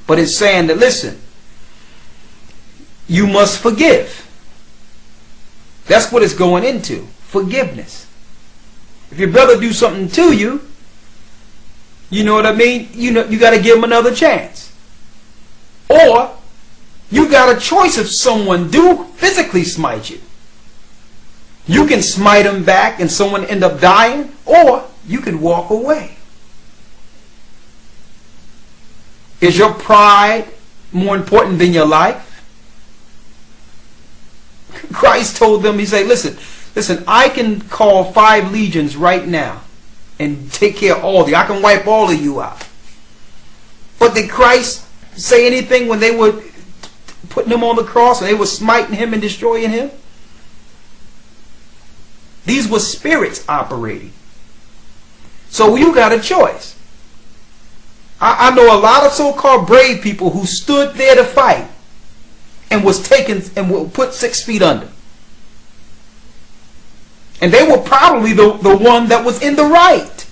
But it's saying that, listen, you must forgive. That's what it's going into. Forgiveness. If your brother do something to you, you know what I mean? You got to give him another chance. Or you got a choice if someone do physically smite you. You can smite them back and someone end up dying, or you can walk away. Is your pride more important than your life? Christ told them, he said, listen, I can call 5 legions right now and take care of all of you. I can wipe all of you out. But did Christ say anything when they were putting him on the cross and they were smiting him and destroying him? These were spirits operating. So you got a choice. I know a lot of so-called brave people who stood there to fight and was taken and were put 6 feet under. And they were probably the one that was in the right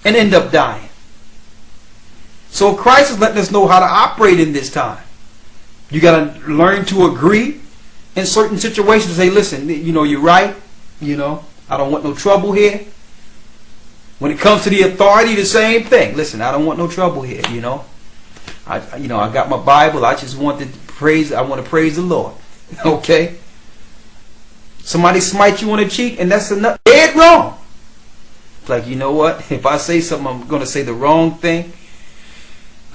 and end up dying. So Christ is letting us know how to operate in this time. You got to learn to agree in certain situations. Say, listen, you're right. I don't want no trouble here. When it comes to the authority, the same thing. Listen, I don't want no trouble here. I got my Bible. I just want to praise. I want to praise the Lord. Okay. Somebody smite you on the cheek, and that's enough. Dead wrong. It's like, you know what? If I say something, I'm going to say the wrong thing.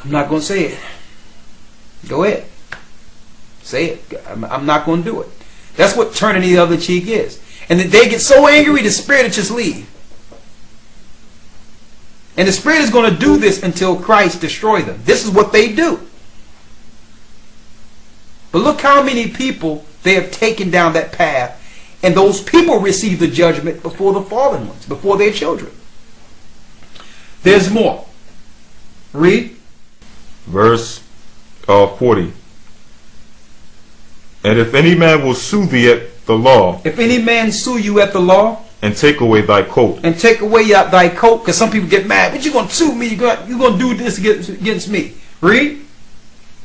I'm not going to say it. Go ahead. Say it. I'm not going to do it. That's what turning the other cheek is. And they get so angry, the spirit will just leave. And the spirit is going to do this until Christ destroy them. This is what they do. But look how many people they have taken down that path. And those people receive the judgment before the fallen ones, before their children. There's more. Read. Verse 40. And if any man will sue thee at the law. If any man sue you at the law. And take away thy coat. And take away thy coat. Because some people get mad. But you're going to sue me. You're going to do this against me. Read.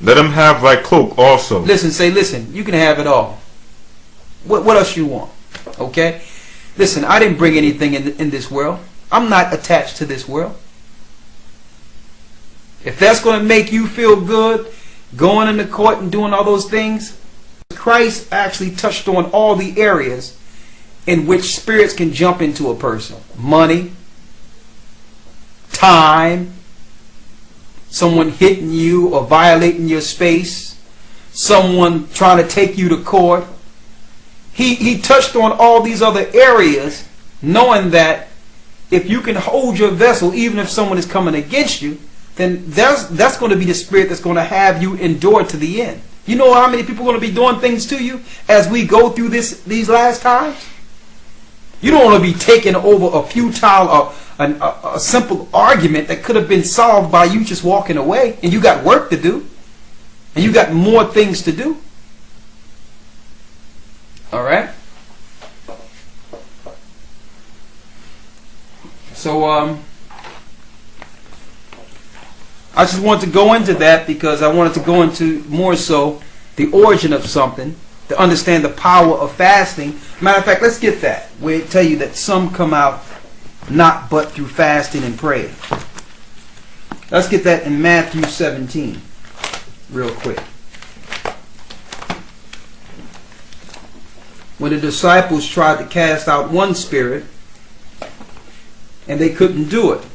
Let him have thy cloak also. Listen, you can have it all. What else you want? Okay? Listen, I didn't bring anything in this world. I'm not attached to this world. If that's going to make you feel good, going into court and doing all those things, Christ actually touched on all the areas in which spirits can jump into a person. Money, time, someone hitting you or violating your space, someone trying to take you to court. He touched on all these other areas, knowing that if you can hold your vessel, even if someone is coming against you, then that's going to be the spirit that's going to have you endure to the end. You know how many people are going to be doing things to you as we go through these last times? You don't want to be taken over a futile, a simple argument that could have been solved by you just walking away, and you got work to do, and you got more things to do. All right. So I just wanted to go into that because I wanted to go into more so the origin of something, to understand the power of fasting. Matter of fact, let's get that. We tell you that some come out not but through fasting and prayer. Let's get that in Matthew 17 real quick. When the disciples tried to cast out one spirit and they couldn't do it.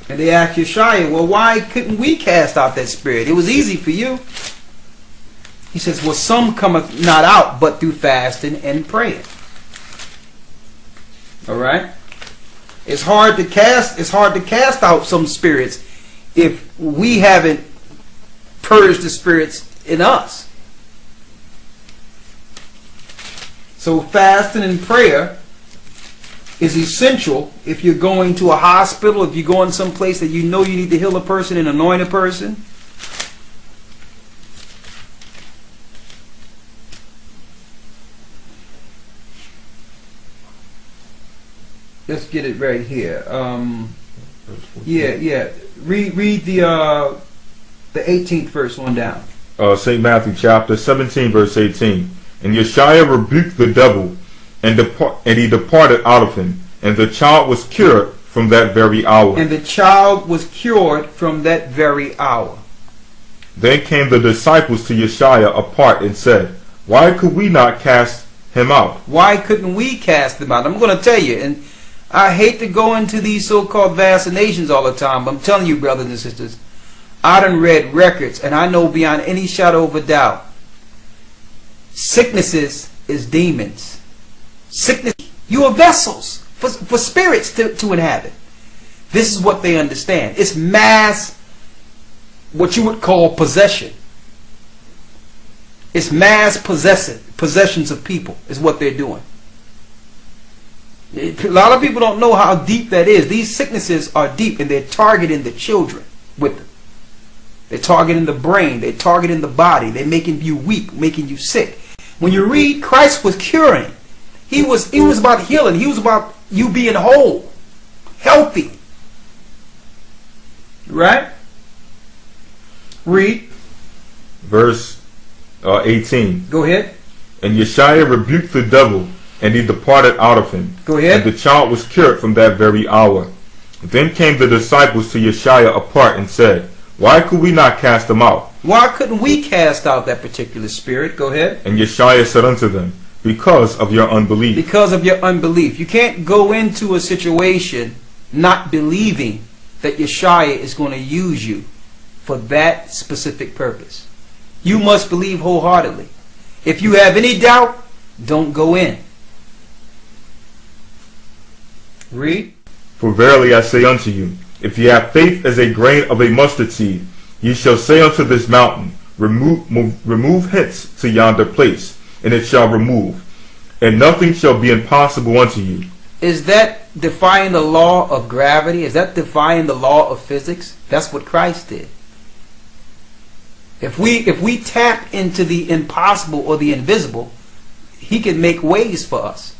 And they asked Yeshua, well, why couldn't we cast out that spirit? It was easy for you. He says, well, some cometh not out but through fasting and praying. All right? It's hard to cast out some spirits if we haven't purged the spirits in us. So fasting and prayer is essential if you're going to a hospital, if you're going someplace that you know you need to heal a person and anoint a person. let's get it right here. Yeah. Read the 18th verse on down. St. Matthew chapter 17 verse 18. And Yeshua rebuked the devil, and he departed out of him, and the child was cured from that very hour. And the child was cured from that very hour. Then came the disciples to Yeshua apart and said, Why could we not cast him out? Why couldn't we cast him out? I'm going to tell you, and I hate to go into these so-called vaccinations all the time, but I'm telling you, brothers and sisters, I done read records, and I know beyond any shadow of a doubt, sicknesses is demons. Sickness, you are vessels for spirits to inhabit. This is what they understand. It's mass, what you would call possession. It's mass possessions of people is what they're doing. A lot of people don't know how deep that is. These sicknesses are deep, and they're targeting the children with them. They're targeting the brain. They're targeting the body. They're making you weak, making you sick. When you read, Christ was curing. He was about healing. He was about you being whole, healthy. Right? Read. Verse 18. Go ahead. And Yeshua rebuked the devil, and he departed out of him. Go ahead. And the child was cured from that very hour. Then came the disciples to Yeshua apart and said, Why could we not cast him out? Why couldn't we cast out that particular spirit? Go ahead. And Yeshua said unto them, Because of your unbelief. Because of your unbelief. You can't go into a situation not believing that Yeshua is going to use you for that specific purpose. You must believe wholeheartedly. If you have any doubt, don't go in. Read. For verily I say unto you, if ye have faith as a grain of a mustard seed, ye shall say unto this mountain, remove hence to yonder place, and it shall remove, and nothing shall be impossible unto you. Is that defying the law of gravity? Is that defying the law of physics? That's what Christ did. If we tap into the impossible or the invisible, he can make ways for us.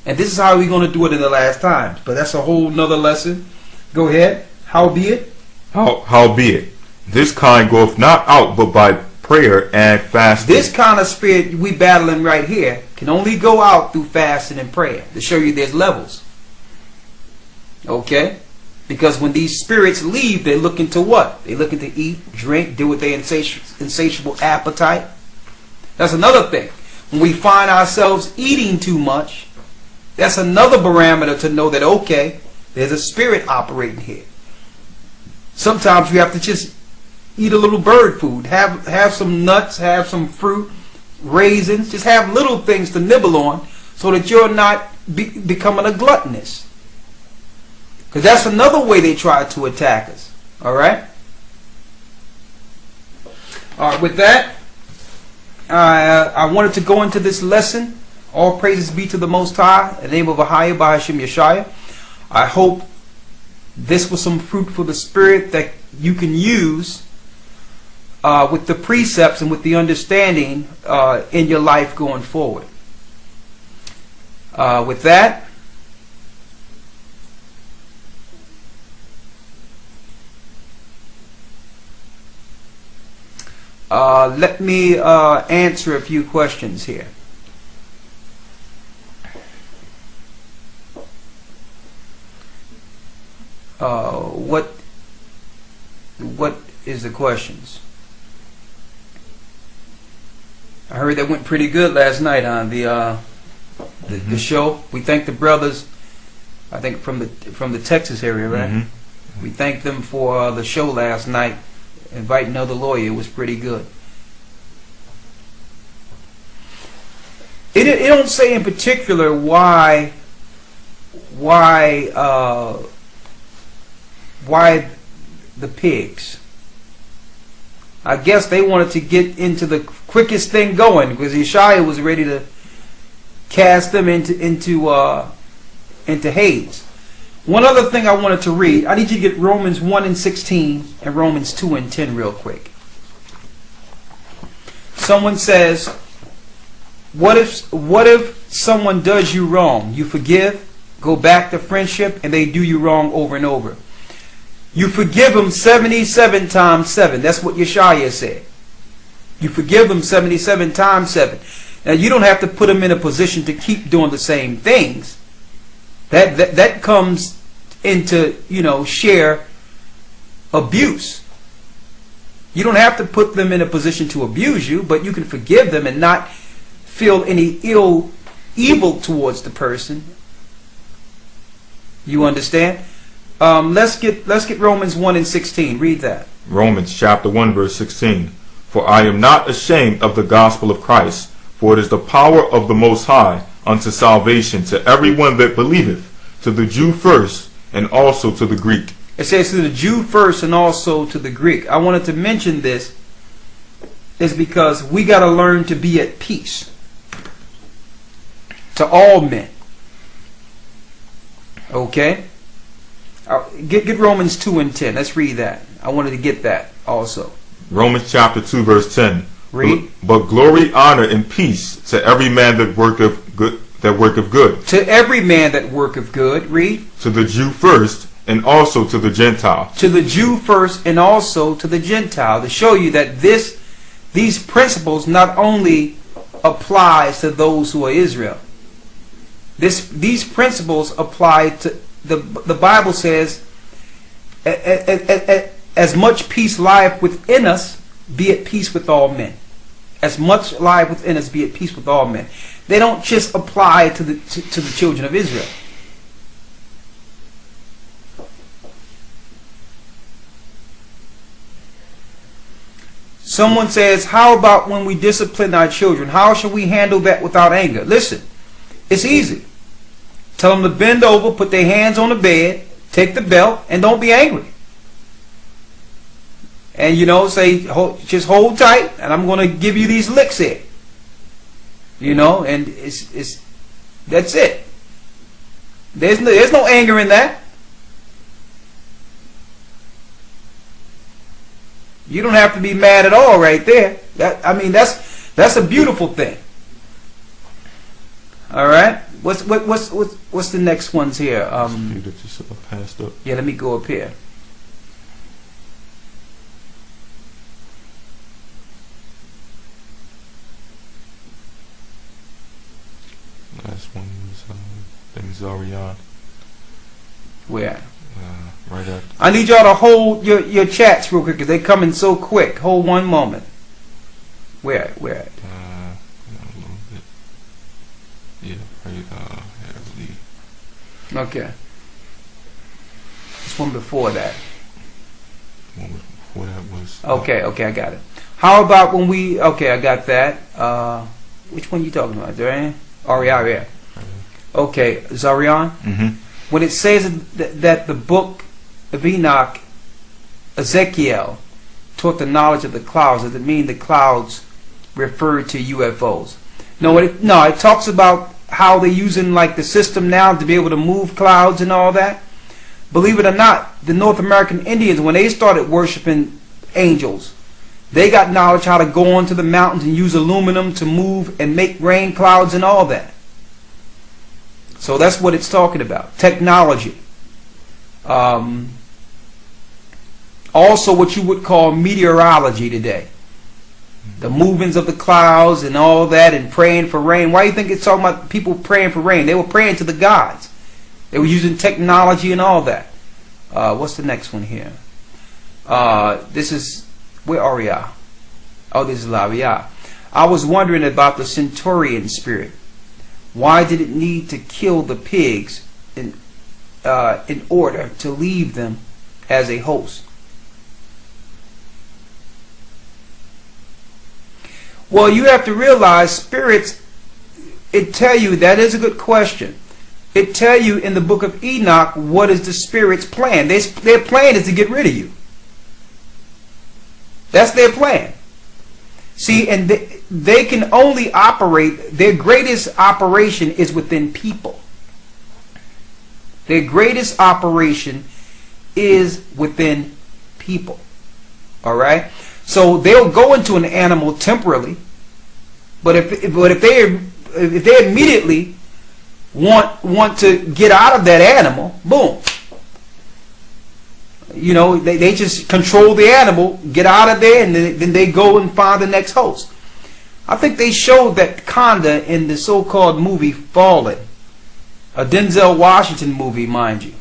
And this is how we're going to do it in the last times. But that's a whole nother lesson. Go ahead. Howbeit? Howbeit, this kind goeth not out but by prayer and fasting. This kind of spirit we battling right here can only go out through fasting and prayer. To show you there's levels. Okay? Because when these spirits leave, they're looking to what? They're looking to eat, drink, deal with their insatiable appetite. That's another thing. When we find ourselves eating too much, that's another barometer to know that, okay, there's a spirit operating here. Sometimes you have to just eat a little bird food. Have some nuts, have some fruit, raisins. Just have little things to nibble on so that you're not becoming a gluttonous. Because that's another way they try to attack us. Alright? Alright, with that, I wanted to go into this lesson. All praises be to the Most High, in the name of Ahaya, Bahashim Yeshaya. I hope this was some fruit for the Spirit that you can use with the precepts and with the understanding in your life going forward. With that, let me answer a few questions here. What is the questions? I heard that went pretty good last night on the show. We thank the brothers, I think from the Texas area, right? Mm-hmm. We thank them for the show last night, inviting another lawyer. It was pretty good. It don't say in particular why the pigs. I guess they wanted to get into the quickest thing going because Yeshua was ready to cast them into Hades. One other thing I wanted to read. I need you to get Romans 1:16 and Romans 2:10 real quick. Someone says, what if someone does you wrong? You forgive? go back to friendship, and they do you wrong over and over. You forgive them 77 times 7. That's what Yeshaya said. You forgive them 77 times 7. Now, you don't have to put them in a position to keep doing the same things. That comes into, share abuse. You don't have to put them in a position to abuse you, but you can forgive them and not feel any evil towards the person. You understand? Let's get Romans 1:16. Read that. Romans chapter 1 verse 16. For I am not ashamed of the gospel of Christ, for it is the power of the Most High unto salvation to everyone that believeth, to the Jew first, and also to the Greek. It says to the Jew first and also to the Greek. I wanted to mention this is because we got to learn to be at peace to all men. Okay? Get Romans 2:10. Let's read that. I wanted to get that also. Romans chapter 2 verse 10. Read. But glory, honor, and peace to every man that worketh good. To every man that worketh good. Read. To the Jew first, and also to the Gentile. To the Jew first, and also to the Gentile. To show you that these principles not only applies to those who are Israel. These principles apply to the Bible says, as much peace lieth within us, be at peace with all men. As much lieth within us, be at peace with all men. They don't just apply to the children of Israel. Someone says, how about when we discipline our children? How should we handle that without anger? Listen, it's easy. Tell them to bend over, put their hands on the bed, take the belt, and don't be angry. And say, just hold tight, and I'm going to give you these licks here. And that's it. There's no anger in that. You don't have to be mad at all right there. That's a beautiful thing. All right. What's the next ones here? Yeah, let me go up here. Last one was Zarian. Where? Right up. I need y'all to hold your chats real quick because they're coming so quick. Hold one moment. Where? A little bit. Yeah, right. Okay. This one before that. One before that was. Okay, I got it. How about when we? Okay, I got that. Which one you talking about, Zarian? Yeah. Okay, Zarian. Mm-hmm. When it says that the book of Enoch, Ezekiel, taught the knowledge of the clouds, does it mean the clouds refer to UFOs? No, it talks about how they're using like the system now to be able to move clouds and all that. Believe it or not, the North American Indians, when they started worshiping angels, they got knowledge how to go onto the mountains and use aluminum to move and make rain clouds and all that. So that's what it's talking about. Technology. Also what you would call meteorology today. The movements of the clouds and all that, and praying for rain. Why do you think it's talking about people praying for rain? They were praying to the gods. They were using technology and all that. What's the next one here? This is, where are we at? Oh, this is Lavia. I was wondering about the centurion spirit. Why did it need to kill the pigs in order to leave them as a host? Well, you have to realize spirits, it tell you, that is a good question. It tell you in the book of Enoch what is the spirit's plan. Their plan is to get rid of you. That's their plan. See, and they can only operate, their greatest operation is within people. Their greatest operation is within people. Alright? So they'll go into an animal temporarily, but if they immediately want to get out of that animal, boom. You know, they just control the animal, get out of there, and then they go and find the next host. I think they showed that kinda in the so-called movie Fallin, a Denzel Washington movie, mind you,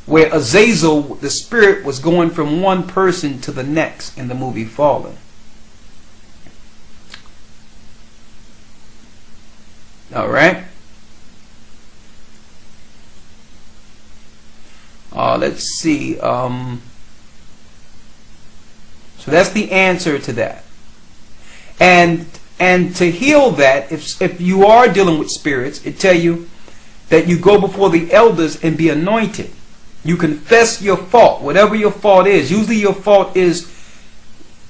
where Azazel, the spirit, was going from one person to the next in the movie Fallin. All right. Let's see. So that's the answer to that. And to heal that, if you are dealing with spirits, it tell you that you go before the elders and be anointed. You confess your fault, whatever your fault is. Usually your fault is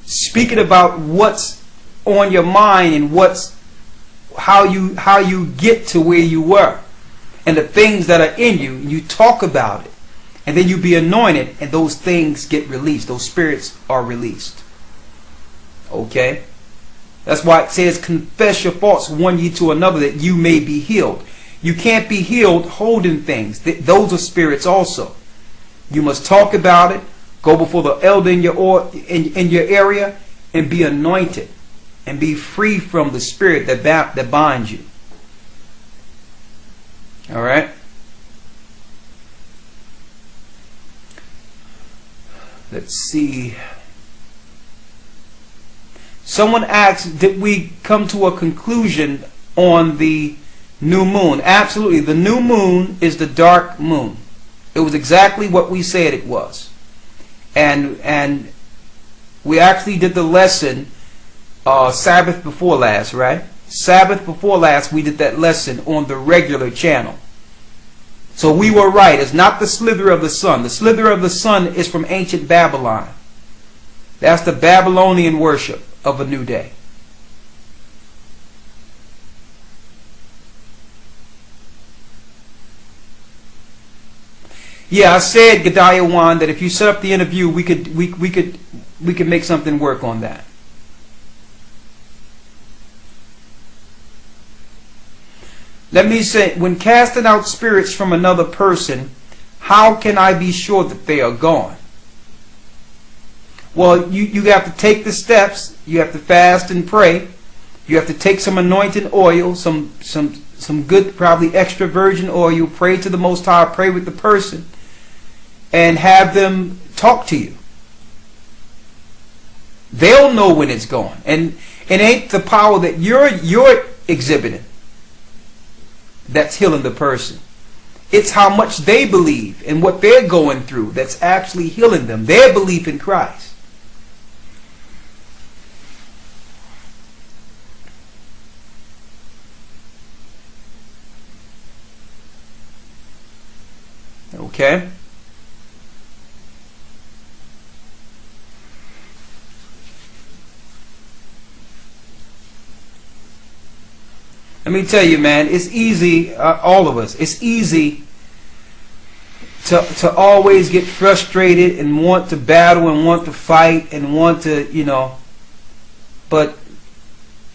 speaking about what's on your mind and how you get to where you were, and the things that are in you. You talk about it, and then you be anointed, and those things get released. Those spirits are released. Okay? That's why it says, confess your faults one ye to another, that you may be healed. You can't be healed holding things. Those are spirits also. You must talk about it, go before the elder in your area, and be anointed, and be free from the spirit that binds you. All right? Let's see. Someone asked, did we come to a conclusion on the new moon? Absolutely. The new moon is the dark moon. It was exactly what we said it was. And we actually did the lesson Sabbath before last, right? Sabbath before last, we did that lesson on the regular channel. So we were right. It's not the slither of the sun. The slither of the sun is from ancient Babylon. That's the Babylonian worship of a new day. Yeah, I said, Gedaliah Wan, that if you set up the interview, we could make something work on that. Let me say, when casting out spirits from another person, how can I be sure that they are gone? Well, you have to take the steps. You have to fast and pray. You have to take some anointing oil, some good, probably extra virgin oil. Pray to the Most High, pray with the person, and have them talk to you. They'll know when it's gone. And it ain't the power that you're exhibiting that's healing the person. It's how much they believe and what they're going through that's actually healing them. Their belief in Christ. Okay? Let me tell you, man, it's easy, all of us, it's easy to always get frustrated and want to battle and want to fight and want to, but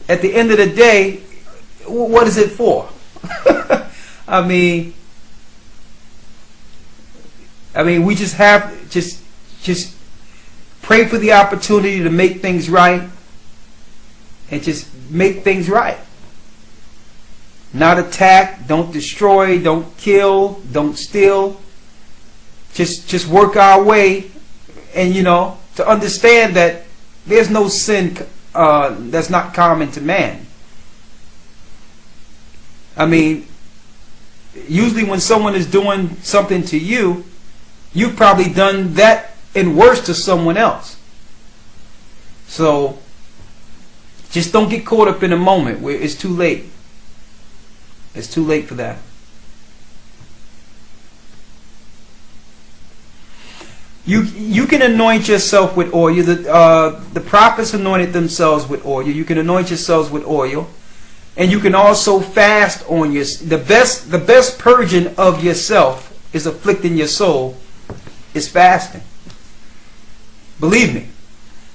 at the end of the day, what is it for? I mean, we just have just pray for the opportunity to make things right, and just make things right. Not attack, don't destroy, don't kill, don't steal. Just work our way, and to understand that there's no sin that's not common to man. I mean, usually when someone is doing something to you, you've probably done that and worse to someone else. So just don't get caught up in a moment where it's too late. It's too late for that. You can anoint yourself with oil. The prophets anointed themselves with oil. You can anoint yourselves with oil, and you can also fast on your. The best purging of yourself is afflicting your soul. Is fasting. Believe me,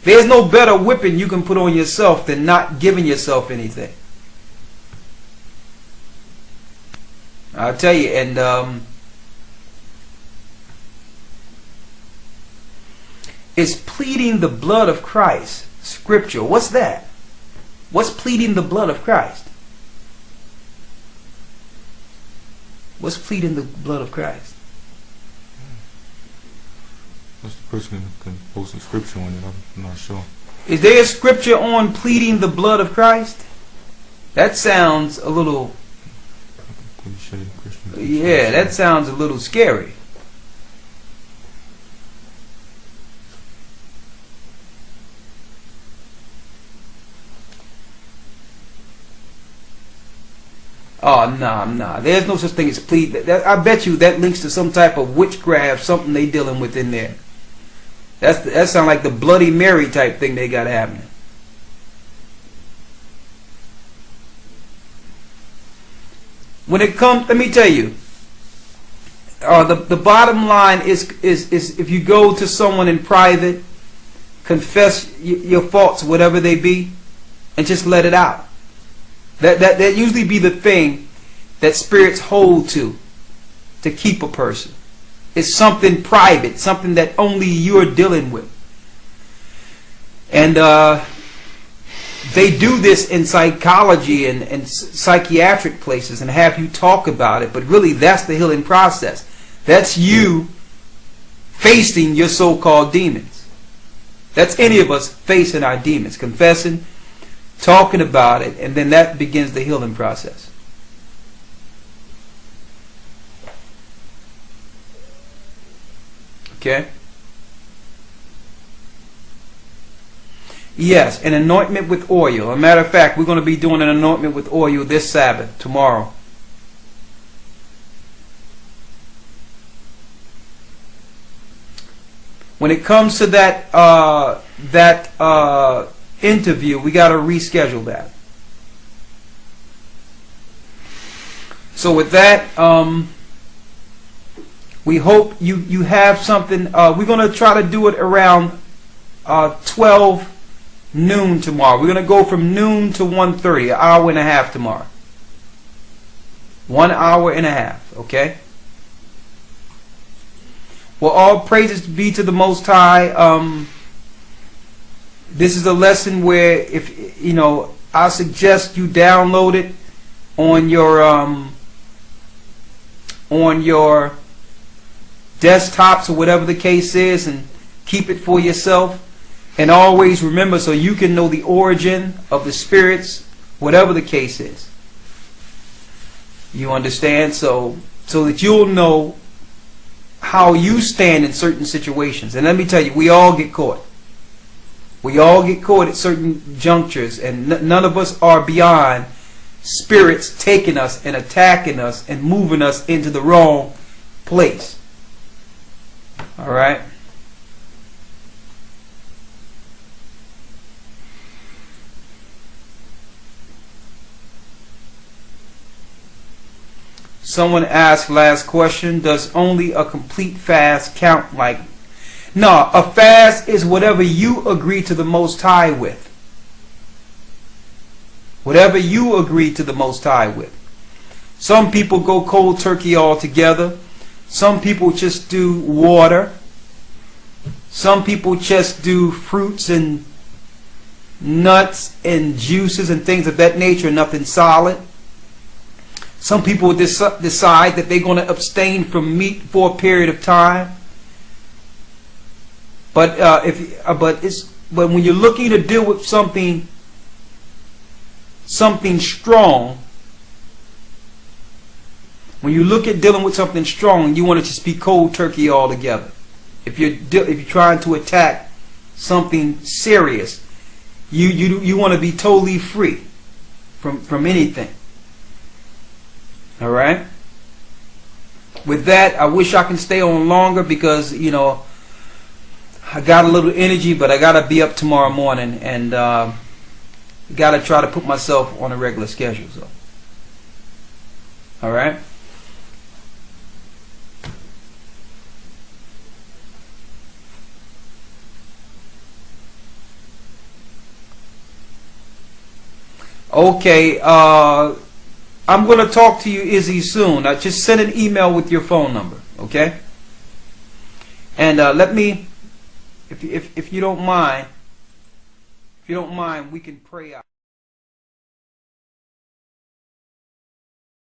there's no better whipping you can put on yourself than not giving yourself anything. I'll tell you. And is pleading the blood of Christ scripture? What's that? What's pleading the blood of Christ? What's pleading the blood of Christ? That's the person who can post a scripture on it. I'm not sure. Is there a scripture on pleading the blood of Christ? That sounds a little... Yeah, that sounds a little scary. Oh, nah. There's no such thing as plead. I bet you that links to some type of witchcraft, something they dealing with in there. That sounds like the Bloody Mary type thing they got happening. When it comes, let me tell you, the bottom line is if you go to someone in private, confess your faults, whatever they be, and just let it out. That usually be the thing that spirits hold to keep a person. It's something private, something that only you're dealing with. And they do this in psychology and psychiatric places and have you talk about it, but really that's the healing process. That's you facing your so-called demons. That's any of us facing our demons, confessing, talking about it, and then that begins the healing process. Okay? Yes, an anointment with oil. As a matter of fact, we're going to be doing an anointment with oil this Sabbath, tomorrow. When it comes to that interview, we got to reschedule that. So with that, we hope you have something. We're going to try to do it around 12 noon tomorrow. We're going to go from noon to 1:30, an hour and a half tomorrow. 1 hour and a half, okay? Well, all praises be to the Most High. This is a lesson where, if you know, I suggest you download it on your desktops or whatever the case is, and keep it for yourself. And always remember, so you can know the origin of the spirits, whatever the case is. You understand? So that you'll know how you stand in certain situations. And let me tell you, we all get caught. We all get caught at certain junctures, and none of us are beyond spirits taking us and attacking us and moving us into the wrong place. All right? Someone asked last question, does only a complete fast count? Like, no, a fast is whatever you agree to the Most High with. Whatever you agree to the Most High with. Some people go cold turkey altogether. Some people just do water. Some people just do fruits and nuts and juices and things of that nature, nothing solid. Some people decide that they're going to abstain from meat for a period of time. But but when you're looking to deal with something strong, when you look at dealing with something strong, you want to just be cold turkey altogether. If you're trying to attack something serious, you want to be totally free from anything. All right. With that, I wish I can stay on longer because, you know, I got a little energy, but I got to be up tomorrow morning and got to try to put myself on a regular schedule. So, all right. Okay. I'm going to talk to you, Izzy, soon. Just send an email with your phone number, okay? And let me, if you don't mind, we can pray out.